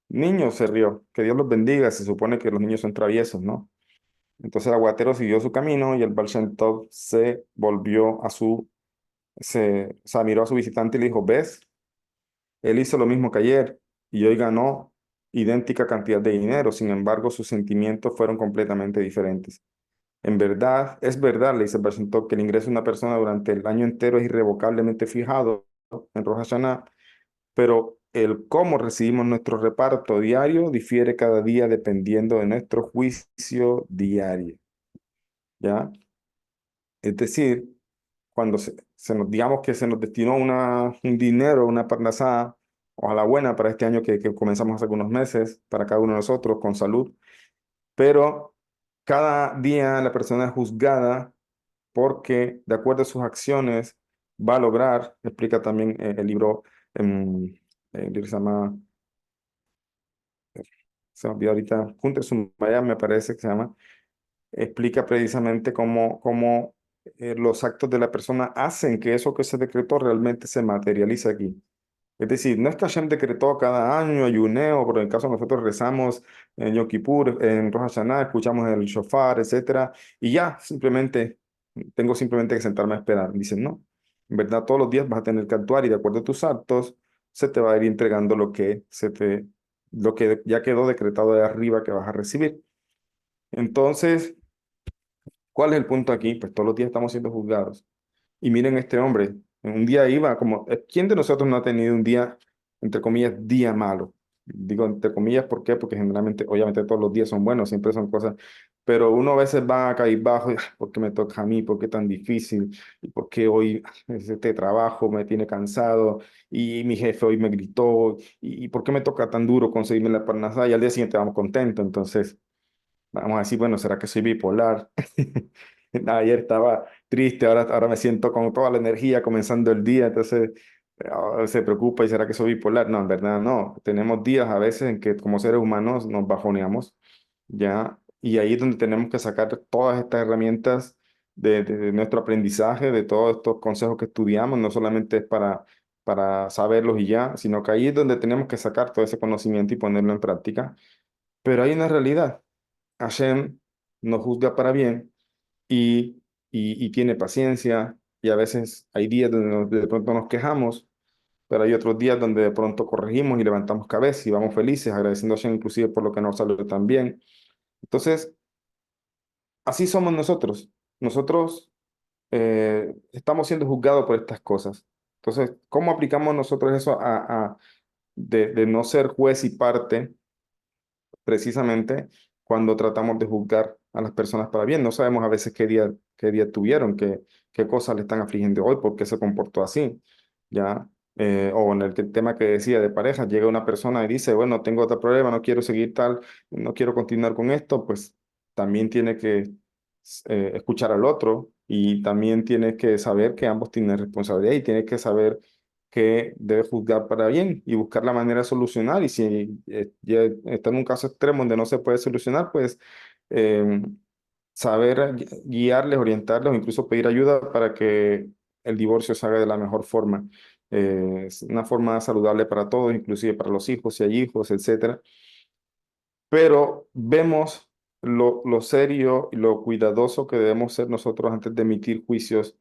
Niños, se rió, que Dios los bendiga, se supone que los niños son traviesos, ¿no? Entonces el aguatero siguió su camino y el Baal Shem Tov se volvió o sea, miró a su visitante y le dijo, ¿ves? Él hizo lo mismo que ayer y hoy ganó idéntica cantidad de dinero. Sin embargo, sus sentimientos fueron completamente diferentes. En verdad, es verdad, le dice Barcentok, que el ingreso de una persona durante el año entero es irrevocablemente fijado en Rosh Hashanah, pero el cómo recibimos nuestro reparto diario difiere cada día dependiendo de nuestro juicio diario. ¿Ya? Es decir, cuando digamos que se nos destinó un dinero, una parnasá, ojalá buena para este año que comenzamos hace algunos meses, para cada uno de nosotros, con salud, pero cada día la persona es juzgada porque de acuerdo a sus acciones va a lograr, explica también el libro se llama, se me olvidó ahorita, Junte Sumaya me parece que se llama, explica precisamente cómo los actos de la persona hacen que eso que se decretó realmente se materialice aquí. Es decir, no es que Hashem decretó cada año ayuneo, pero en el caso nosotros rezamos en Yom Kippur, en Rosh Hashanah, escuchamos el shofar, etcétera, y ya, tengo simplemente que sentarme a esperar. Dicen, no, en verdad todos los días vas a tener que actuar y de acuerdo a tus actos se te va a ir entregando lo que ya quedó decretado de arriba que vas a recibir. Entonces, ¿cuál es el punto aquí? Pues todos los días estamos siendo juzgados. Y miren este hombre, en un día iba como, ¿quién de nosotros no ha tenido un día, entre comillas, día malo? Digo entre comillas, ¿por qué? Porque generalmente, obviamente todos los días son buenos, siempre son cosas, pero uno a veces va a caer bajo, y, ¿por qué me toca a mí? ¿Por qué tan difícil? ¿Y por qué hoy este trabajo me tiene cansado? Y mi jefe hoy me gritó, ¿y por qué me toca tan duro conseguirme la parnasá? Y al día siguiente vamos contentos, entonces vamos a decir, bueno, ¿será que soy bipolar? Ayer estaba triste, ahora me siento con toda la energía comenzando el día, entonces se preocupa y ¿será que soy bipolar? No, en verdad no. Tenemos días a veces en que como seres humanos nos bajoneamos, ¿ya? Y ahí es donde tenemos que sacar todas estas herramientas de nuestro aprendizaje, de todos estos consejos que estudiamos, no solamente es para saberlos y ya, sino que ahí es donde tenemos que sacar todo ese conocimiento y ponerlo en práctica. Pero hay una realidad. Hashem nos juzga para bien y tiene paciencia y a veces hay días donde de pronto nos quejamos, pero hay otros días donde de pronto corregimos y levantamos cabeza y vamos felices, agradeciendo a Hashem inclusive por lo que nos salió tan bien. Entonces, así somos nosotros. Nosotros estamos siendo juzgados por estas cosas. Entonces, ¿cómo aplicamos nosotros eso de no ser juez y parte? Precisamente cuando tratamos de juzgar a las personas para bien. No sabemos a veces qué día tuvieron, qué cosas le están afligiendo hoy, por qué se comportó así, ¿ya? O en el tema que decía de pareja, llega una persona y dice, bueno, tengo otro problema, no quiero seguir tal, no quiero continuar con esto, pues también tiene que escuchar al otro y también tiene que saber que ambos tienen responsabilidad y tiene que saber que debe juzgar para bien y buscar la manera de solucionar. Y si ya está en un caso extremo donde no se puede solucionar, pues eh, saber guiarles, orientarles o incluso pedir ayuda para que el divorcio se haga de la mejor forma. Es una forma saludable para todos, inclusive para los hijos, si hay hijos, etcétera. Pero vemos lo serio y lo cuidadoso que debemos ser nosotros antes de emitir juicios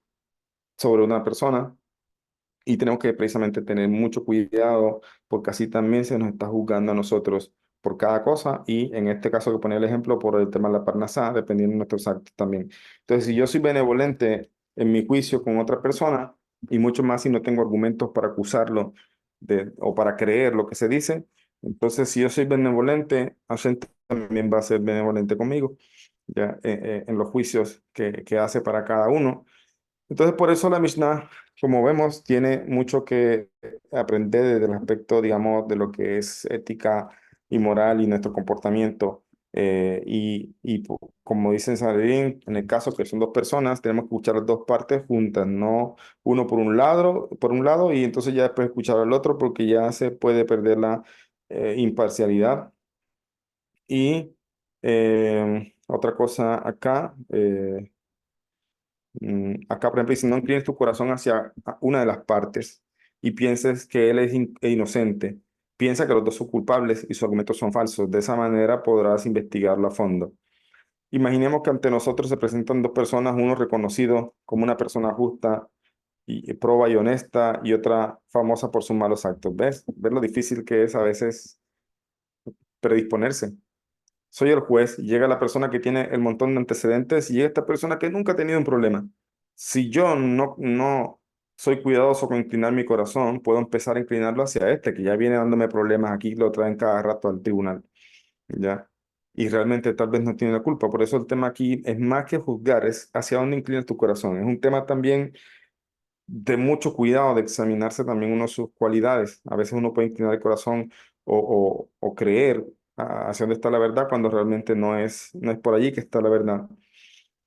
sobre una persona y tenemos que precisamente tener mucho cuidado porque así también se nos está juzgando a nosotros por cada cosa y en este caso que ponía el ejemplo por el tema de la parnasá, dependiendo de nuestros actos también. Entonces, si yo soy benevolente en mi juicio con otra persona y mucho más si no tengo argumentos para acusarlo o para creer lo que se dice, entonces si yo soy benevolente, Hashem también va a ser benevolente conmigo ya en los juicios que hace para cada uno. Entonces, por eso la Mishnah, como vemos, tiene mucho que aprender desde el aspecto, digamos, de lo que es ética y moral y nuestro comportamiento. Como dice Sanedrín, en el caso que son dos personas, tenemos que escuchar las dos partes juntas, no uno por un lado y entonces ya después escuchar al otro porque ya se puede perder la imparcialidad. Y otra cosa acá. Acá, por ejemplo, dice, no inclines tu corazón hacia una de las partes y pienses que él es inocente. Piensa que los dos son culpables y sus argumentos son falsos. De esa manera podrás investigarlo a fondo. Imaginemos que ante nosotros se presentan dos personas, uno reconocido como una persona justa y proba y honesta y otra famosa por sus malos actos. ¿Ves? ¿Ves lo difícil que es a veces predisponerse? Soy el juez, y llega la persona que tiene el montón de antecedentes y llega esta persona que nunca ha tenido un problema. Si yo no soy cuidadoso con inclinar mi corazón, puedo empezar a inclinarlo hacia este, que ya viene dándome problemas aquí, lo traen cada rato al tribunal, ¿ya? Y realmente tal vez no tiene la culpa. Por eso el tema aquí es más que juzgar, es hacia dónde inclinas tu corazón. Es un tema también de mucho cuidado, de examinarse también uno sus cualidades. A veces uno puede inclinar el corazón o creer hacia dónde está la verdad cuando realmente no es por allí que está la verdad.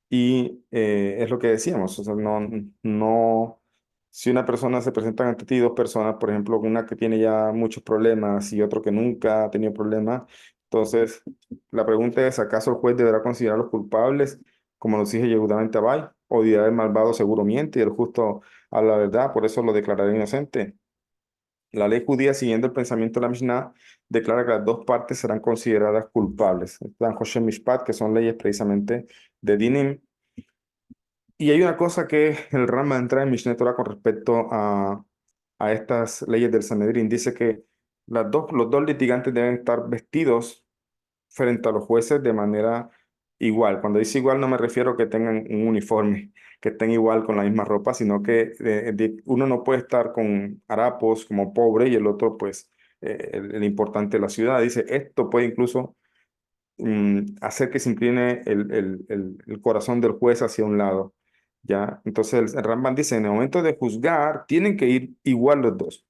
Y es lo que decíamos, o sea, no, si una persona se presenta ante ti, dos personas, por ejemplo, una que tiene ya muchos problemas y otro que nunca ha tenido problemas, Entonces, la pregunta es, ¿acaso el juez deberá considerar los culpables, como nos dice Yehudá Tabay, o dirá el malvado seguro miente y el justo habla la verdad, por eso lo declarará inocente? La ley judía, siguiendo el pensamiento de la Mishnah, declara que las dos partes serán consideradas culpables. Están Hoshem Mishpat, que son leyes precisamente de Dinim. Y hay una cosa que el Rambam entra en Mishneh Torah con respecto a estas leyes del Sanedrín. Dice que los dos litigantes deben estar vestidos frente a los jueces de manera igual. Cuando dice igual no me refiero a que tengan un uniforme, que estén igual con la misma ropa, sino que uno no puede estar con harapos como pobre y el otro pues el importante de la ciudad. Dice, esto puede incluso hacer que se incline el corazón del juez hacia un lado. ¿Ya? Entonces el Rambam dice, en el momento de juzgar, tienen que ir igual los dos.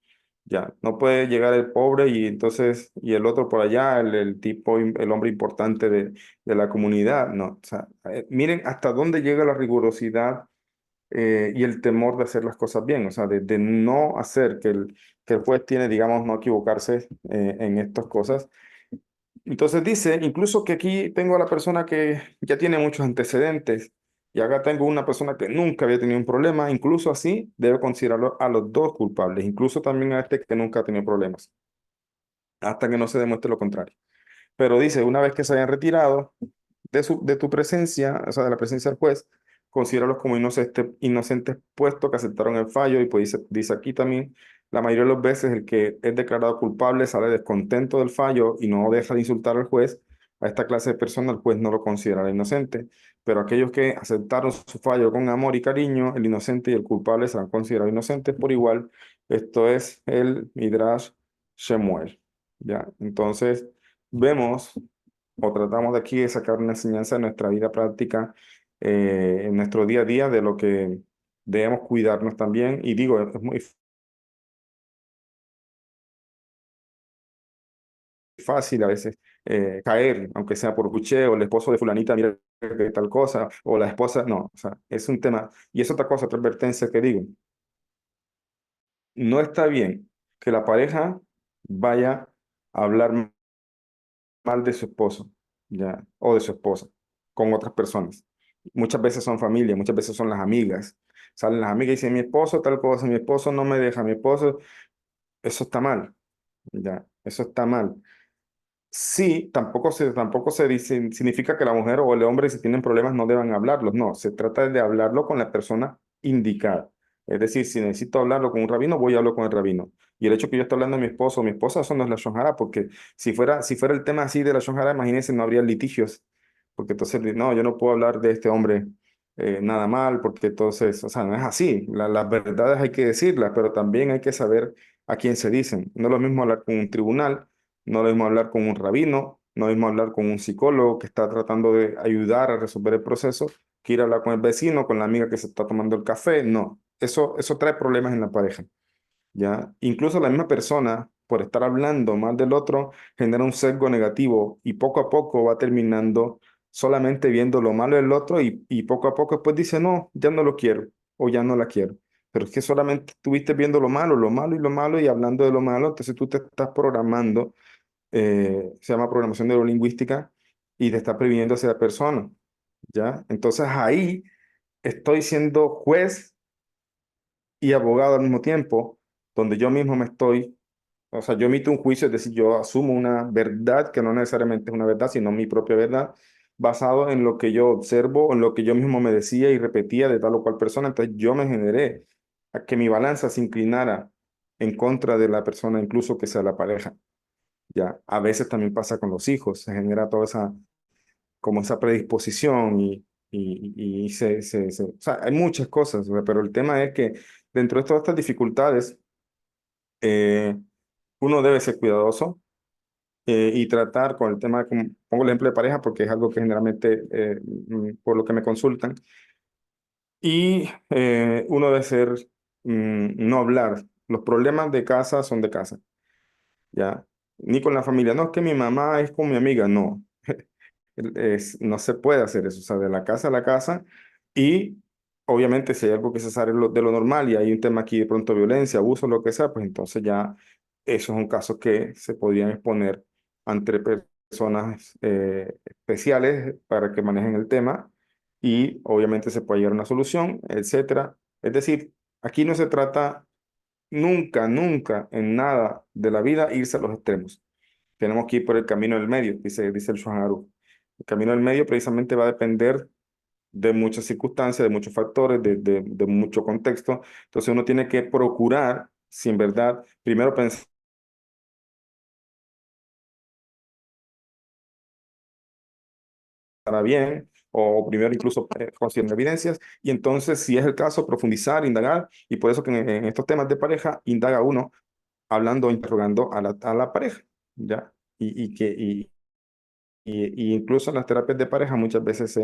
Ya, no puede llegar el pobre y entonces, y el otro por allá, el tipo, el hombre importante de la comunidad. No, o sea, miren hasta dónde llega la rigurosidad y el temor de hacer las cosas bien, o sea, de no hacer que el juez tiene, digamos, no equivocarse en estas cosas. Entonces dice, incluso que aquí tengo a la persona que ya tiene muchos antecedentes y acá tengo una persona que nunca había tenido un problema, incluso así debe considerarlo a los dos culpables, incluso también a este que nunca ha tenido problemas, hasta que no se demuestre lo contrario. Pero dice, una vez que se hayan retirado de tu presencia, o sea, de la presencia del juez, considéralos como inocentes puesto que aceptaron el fallo. Y pues dice aquí también, la mayoría de las veces el que es declarado culpable sale descontento del fallo y no deja de insultar al juez. A esta clase de personas el juez no lo considerará inocente, pero aquellos que aceptaron su fallo con amor y cariño, el inocente y el culpable serán considerados inocentes por igual. Esto es el Midrash Shemuel. ¿Ya? Entonces, vemos o tratamos de aquí de sacar una enseñanza de nuestra vida práctica, en nuestro día a día, de lo que debemos cuidarnos también. Y digo, es muy fácil a veces caer, aunque sea por bucheo, el esposo de fulanita, mira que tal cosa, o la esposa, no, o sea, es un tema. Y es otra cosa, otra advertencia que digo, no está bien que la pareja vaya a hablar mal de su esposo, ¿ya? O de su esposa, con otras personas. Muchas veces son familia, muchas veces son las amigas. Salen las amigas y dicen, mi esposo tal cosa, mi esposo no me deja, mi esposo, eso está mal, ¿ya? Eso está mal. Sí, tampoco se dice, significa que la mujer o el hombre, si tienen problemas, no deban hablarlos. No, se trata de hablarlo con la persona indicada. Es decir, si necesito hablarlo con un rabino, voy a hablarlo con el rabino. Y el hecho que yo esté hablando de mi esposo o mi esposa, eso no es la shonjara, porque si fuera el tema así de la shonjara, imagínense, no habría litigios. Porque entonces, no, yo no puedo hablar de este hombre nada mal, porque entonces, o sea, no es así. Las verdades hay que decirlas, pero también hay que saber a quién se dicen. No es lo mismo hablar con un tribunal, no es lo mismo hablar con un rabino, no es lo mismo hablar con un psicólogo que está tratando de ayudar a resolver el proceso, que ir a hablar con el vecino, con la amiga que se está tomando el café. No, eso trae problemas en la pareja, ¿ya? Incluso la misma persona, por estar hablando mal del otro, genera un sesgo negativo y poco a poco va terminando solamente viendo lo malo del otro y poco a poco después dice, no, ya no lo quiero o ya no la quiero. Pero es que solamente estuviste viendo lo malo y lo malo y hablando de lo malo, entonces tú te estás programando, se llama programación neurolingüística, y te está previniendo a esa persona, ¿ya? Entonces ahí estoy siendo juez y abogado al mismo tiempo, donde yo mismo o sea, yo emito un juicio, es decir, yo asumo una verdad que no necesariamente es una verdad, sino mi propia verdad, basado en lo que yo observo, en lo que yo mismo me decía y repetía de tal o cual persona. Entonces yo me generé a que mi balanza se inclinara en contra de la persona, incluso que sea la pareja. Ya, a veces también pasa con los hijos, se genera toda esa, como esa predisposición o sea, hay muchas cosas, o sea, pero el tema es que dentro de todas estas dificultades, eh, uno debe ser cuidadoso y tratar con el tema, como, pongo el ejemplo de pareja porque es algo que generalmente, por lo que me consultan, y uno debe ser, no hablar. Los problemas de casa son de casa, ¿ya? Ni con la familia, no es que mi mamá es con mi amiga, no. No se puede hacer eso, o sea, de la casa a la casa. Y obviamente si hay algo que se sale de lo normal y hay un tema aquí de pronto violencia, abuso, lo que sea, pues entonces ya esos son casos que se podrían exponer ante personas especiales para que manejen el tema y obviamente se puede llegar a una solución, etcétera. Es decir, aquí no se trata nunca, nunca en nada de la vida irse a los extremos. Tenemos que ir por el camino del medio, dice el Shulchan Aruch. El camino del medio precisamente va a depender de muchas circunstancias, de muchos factores, de mucho contexto. Entonces uno tiene que procurar, si en verdad, primero pensar bien, o primero incluso considerar evidencias, y entonces, si es el caso, profundizar, indagar, y por eso que en estos temas de pareja, indaga uno hablando, interrogando a la pareja, ¿ya? Y incluso en las terapias de pareja muchas veces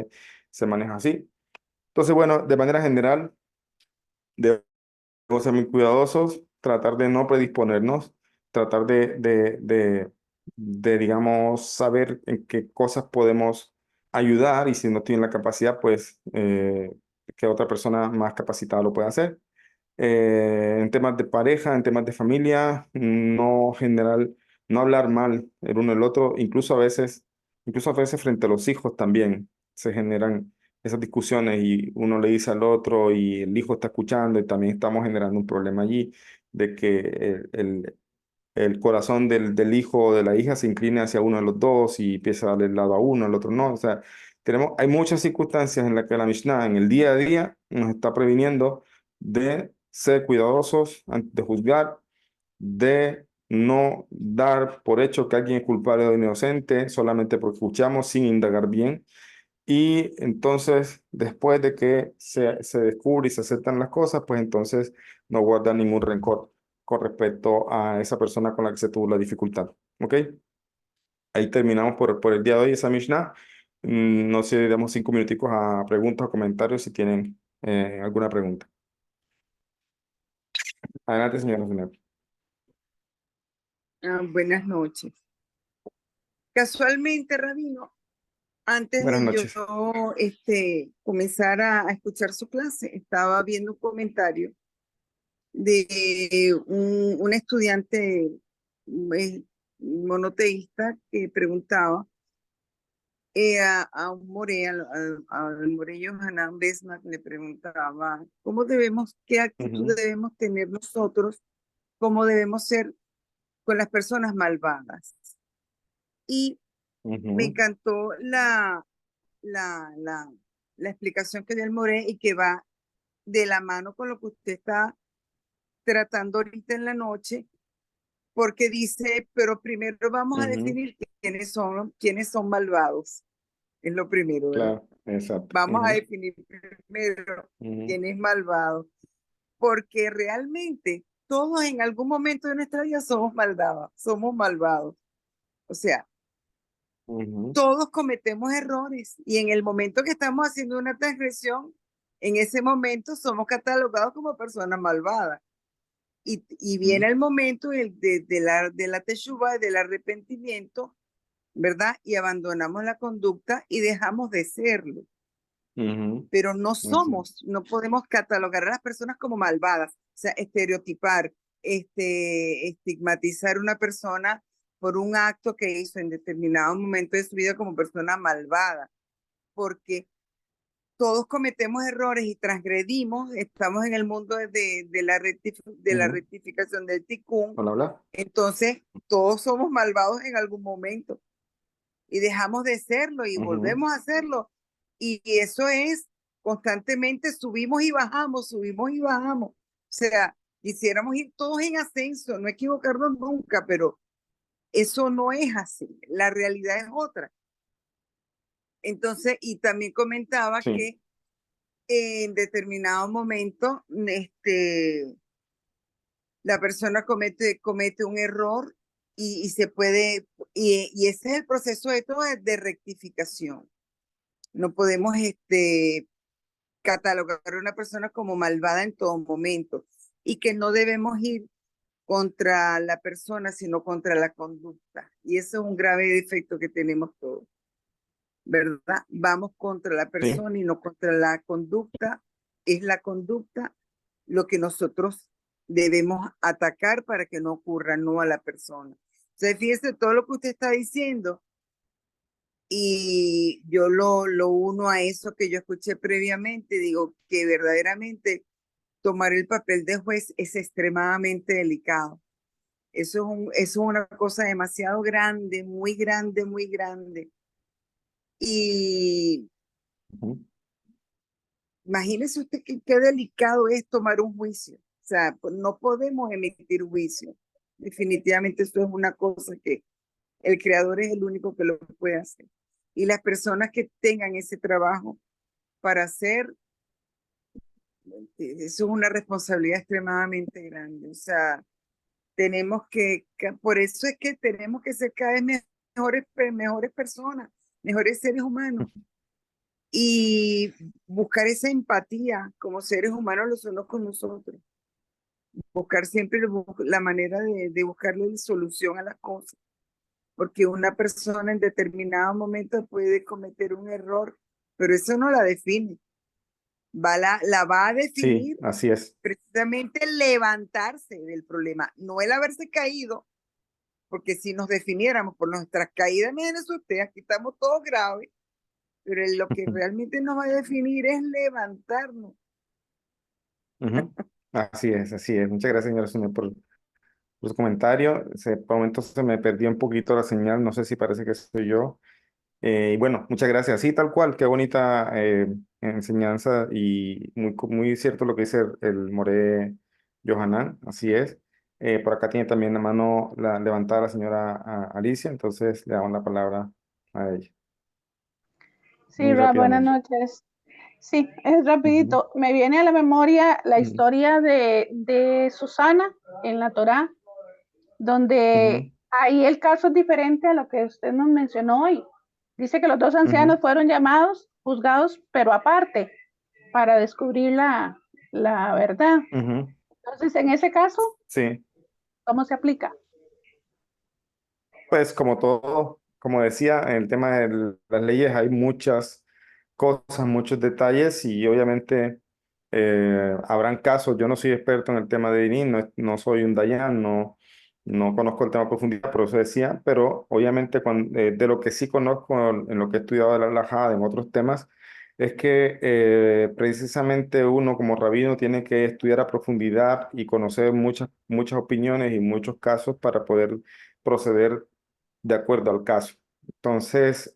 se maneja así. Entonces, bueno, de manera general, debemos ser muy cuidadosos, tratar de no predisponernos, tratar digamos, saber en qué cosas podemos ayudar y si no tienen la capacidad, pues que otra persona más capacitada lo pueda hacer. En temas de pareja, en temas de familia, no general, no hablar mal el uno del otro, incluso a veces frente a los hijos también se generan esas discusiones y uno le dice al otro y el hijo está escuchando y también estamos generando un problema allí de que el corazón del hijo o de la hija se incline hacia uno de los dos y empieza a darle el lado a uno, al otro no. O sea, hay muchas circunstancias en las que la Mishnah en el día a día nos está previniendo de ser cuidadosos antes de juzgar, de no dar por hecho que alguien es culpable o inocente solamente porque escuchamos sin indagar bien. Y entonces, después de que se descubre y se aceptan las cosas, pues entonces no guarda ningún rencor con respecto a esa persona con la que se tuvo la dificultad. ¿Ok? Ahí terminamos por el día de hoy esa Mishnah. No sé, damos 5 minuticos a preguntas o comentarios si tienen alguna pregunta. Adelante, señora Zeynep. Buenas noches. Casualmente, Rabino, antes Buenas de noches. yo comenzar a escuchar su clase, estaba viendo un comentario de un estudiante eh, monoteísta que preguntaba a un more, al more Yohanan Besmak le preguntaba, qué actitud Ujú, debemos tener nosotros, cómo debemos ser con las personas malvadas. Y me ujú, encantó la, la, la explicación que dio el More y que va de la mano con lo que usted está tratando ahorita en la noche, porque dice, pero primero vamos a ujú, definir quiénes son malvados. Es lo primero, ¿verdad? claro, exacto. Vamos a Ujú, definir primero ujú, quién es malvado, porque realmente todos en algún momento de nuestra vida somos malvados. O sea, ujú, todos cometemos errores y en el momento que estamos haciendo una transgresión, en ese momento somos catalogados como personas malvadas. Y viene el momento de la teshuva, del arrepentimiento, ¿verdad? Y abandonamos la conducta y dejamos de serlo. ujú, Pero exacto. no podemos catalogar a las personas como malvadas, o sea, estereotipar, estigmatizar a una persona por un acto que hizo en determinado momento de su vida como persona malvada, porque todos cometemos errores y transgredimos, estamos en el mundo de la Ujú. rectificación del tikkun, Hola, hola. entonces todos somos malvados en algún momento y dejamos de serlo y Ujú, volvemos a hacerlo. Y eso es constantemente subimos y bajamos. O sea, quisiéramos ir todos en ascenso, no equivocarnos nunca, pero eso no es así. La realidad es otra. Entonces, y también comentaba sí. que en determinado momento, la persona comete un error y se puede, y ese es el proceso de rectificación. No podemos catalogar a una persona como malvada en todo momento y que no debemos ir contra la persona, sino contra la conducta. Y eso es un grave defecto que tenemos todos, ¿verdad? Vamos contra la Sí. persona y no contra la conducta. Es la conducta lo que nosotros debemos atacar para que no ocurra, no a la persona. Entonces, fíjese todo lo que usted está diciendo Y yo lo uno a eso que yo escuché previamente, digo que verdaderamente tomar el papel de juez es extremadamente delicado. Eso es una cosa demasiado grande, muy grande, muy grande. Y Ujú. imagínese usted qué delicado es tomar un juicio. O sea, pues no podemos emitir juicio. Definitivamente esto es una cosa que el creador es el único que lo puede hacer. Y las personas que tengan ese trabajo para hacer, eso es una responsabilidad extremadamente grande. O sea, tenemos por eso es que tenemos que ser cada vez mejores personas, mejores seres humanos y buscar esa empatía como seres humanos los unos con nosotros. Buscar siempre la manera de buscarle solución a las cosas, porque una persona en determinado momento puede cometer un error, pero eso no la define. La va a Sí, definir así es. precisamente levantarse del problema, no el haberse caído, porque si nos definiéramos por nuestras caídas, imagínense usted, aquí estamos todos graves, pero lo que realmente nos va a definir es levantarnos. Ujú. Así es, así es. Muchas gracias, señor Zúñiga, por su comentario. Por momentos se me perdió un poquito la señal, no sé si parece que soy yo. Y bueno, muchas gracias. Sí, tal cual, qué bonita enseñanza y muy cierto lo que dice el More Johanan, así es. Por acá tiene también la mano levantada la señora Alicia, entonces le damos la palabra a ella, Sí, muy Ra, buenas rápidamente. noches. Sí, es Ujú, rapidito. Me viene a la memoria la ujú, historia de Susana en la Torá, ujú, donde ahí el caso es diferente a lo que usted nos mencionó hoy. Dice que los dos ancianos ujú, fueron llamados, juzgados, pero aparte, para descubrir la verdad. ujú. Entonces, en ese caso, Sí, ¿cómo se aplica? pues como todo, como decía, en el tema de las leyes hay muchas cosas, muchos detalles y obviamente habrán casos. Yo no soy experto en el tema de Dinin, no soy un Dayan, no conozco el tema a profundidad, por eso decía, pero obviamente de lo que sí conozco en lo que he estudiado de la Halajá, en otros temas, es que precisamente uno como rabino tiene que estudiar a profundidad y conocer muchas opiniones y muchos casos para poder proceder de acuerdo al caso. Entonces,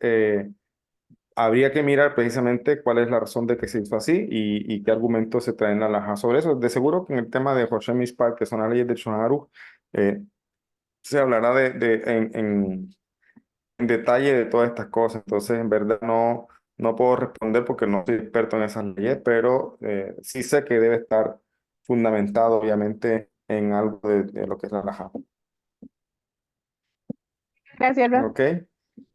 habría que mirar precisamente cuál es la razón de que se hizo así y qué argumentos se traen a la sobre eso. De seguro que en el tema de José Mispal, que son las leyes de Shulchan se hablará en detalle de todas estas cosas. Entonces, en verdad no puedo responder porque no soy experto en esas leyes, pero sí sé que debe estar fundamentado, obviamente, en algo de lo que es la halajá. Gracias, Ra. ¿Ok?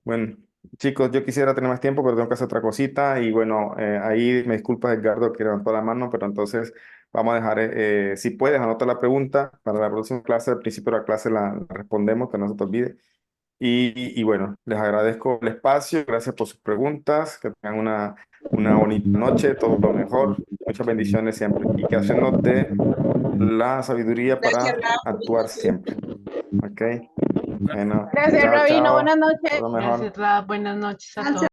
Bueno, chicos, yo quisiera tener más tiempo, pero tengo que hacer otra cosita. Y bueno, ahí me disculpas, Edgardo, que levantó la mano, pero entonces vamos a dejar, si puedes, anota la pregunta para la próxima clase. Al principio de la clase la respondemos, que no se te olvide. Y bueno, les agradezco el espacio, gracias por sus preguntas, que tengan una bonita noche, todo lo mejor, muchas bendiciones siempre. Y que hacernos de la sabiduría Gracias, para actuar Raúl. siempre. ¿Ok? Bueno, Gracias, chao, Rabino. Buenas chao, todo noches. lo mejor. Gracias, Ra. Buenas noches a todos.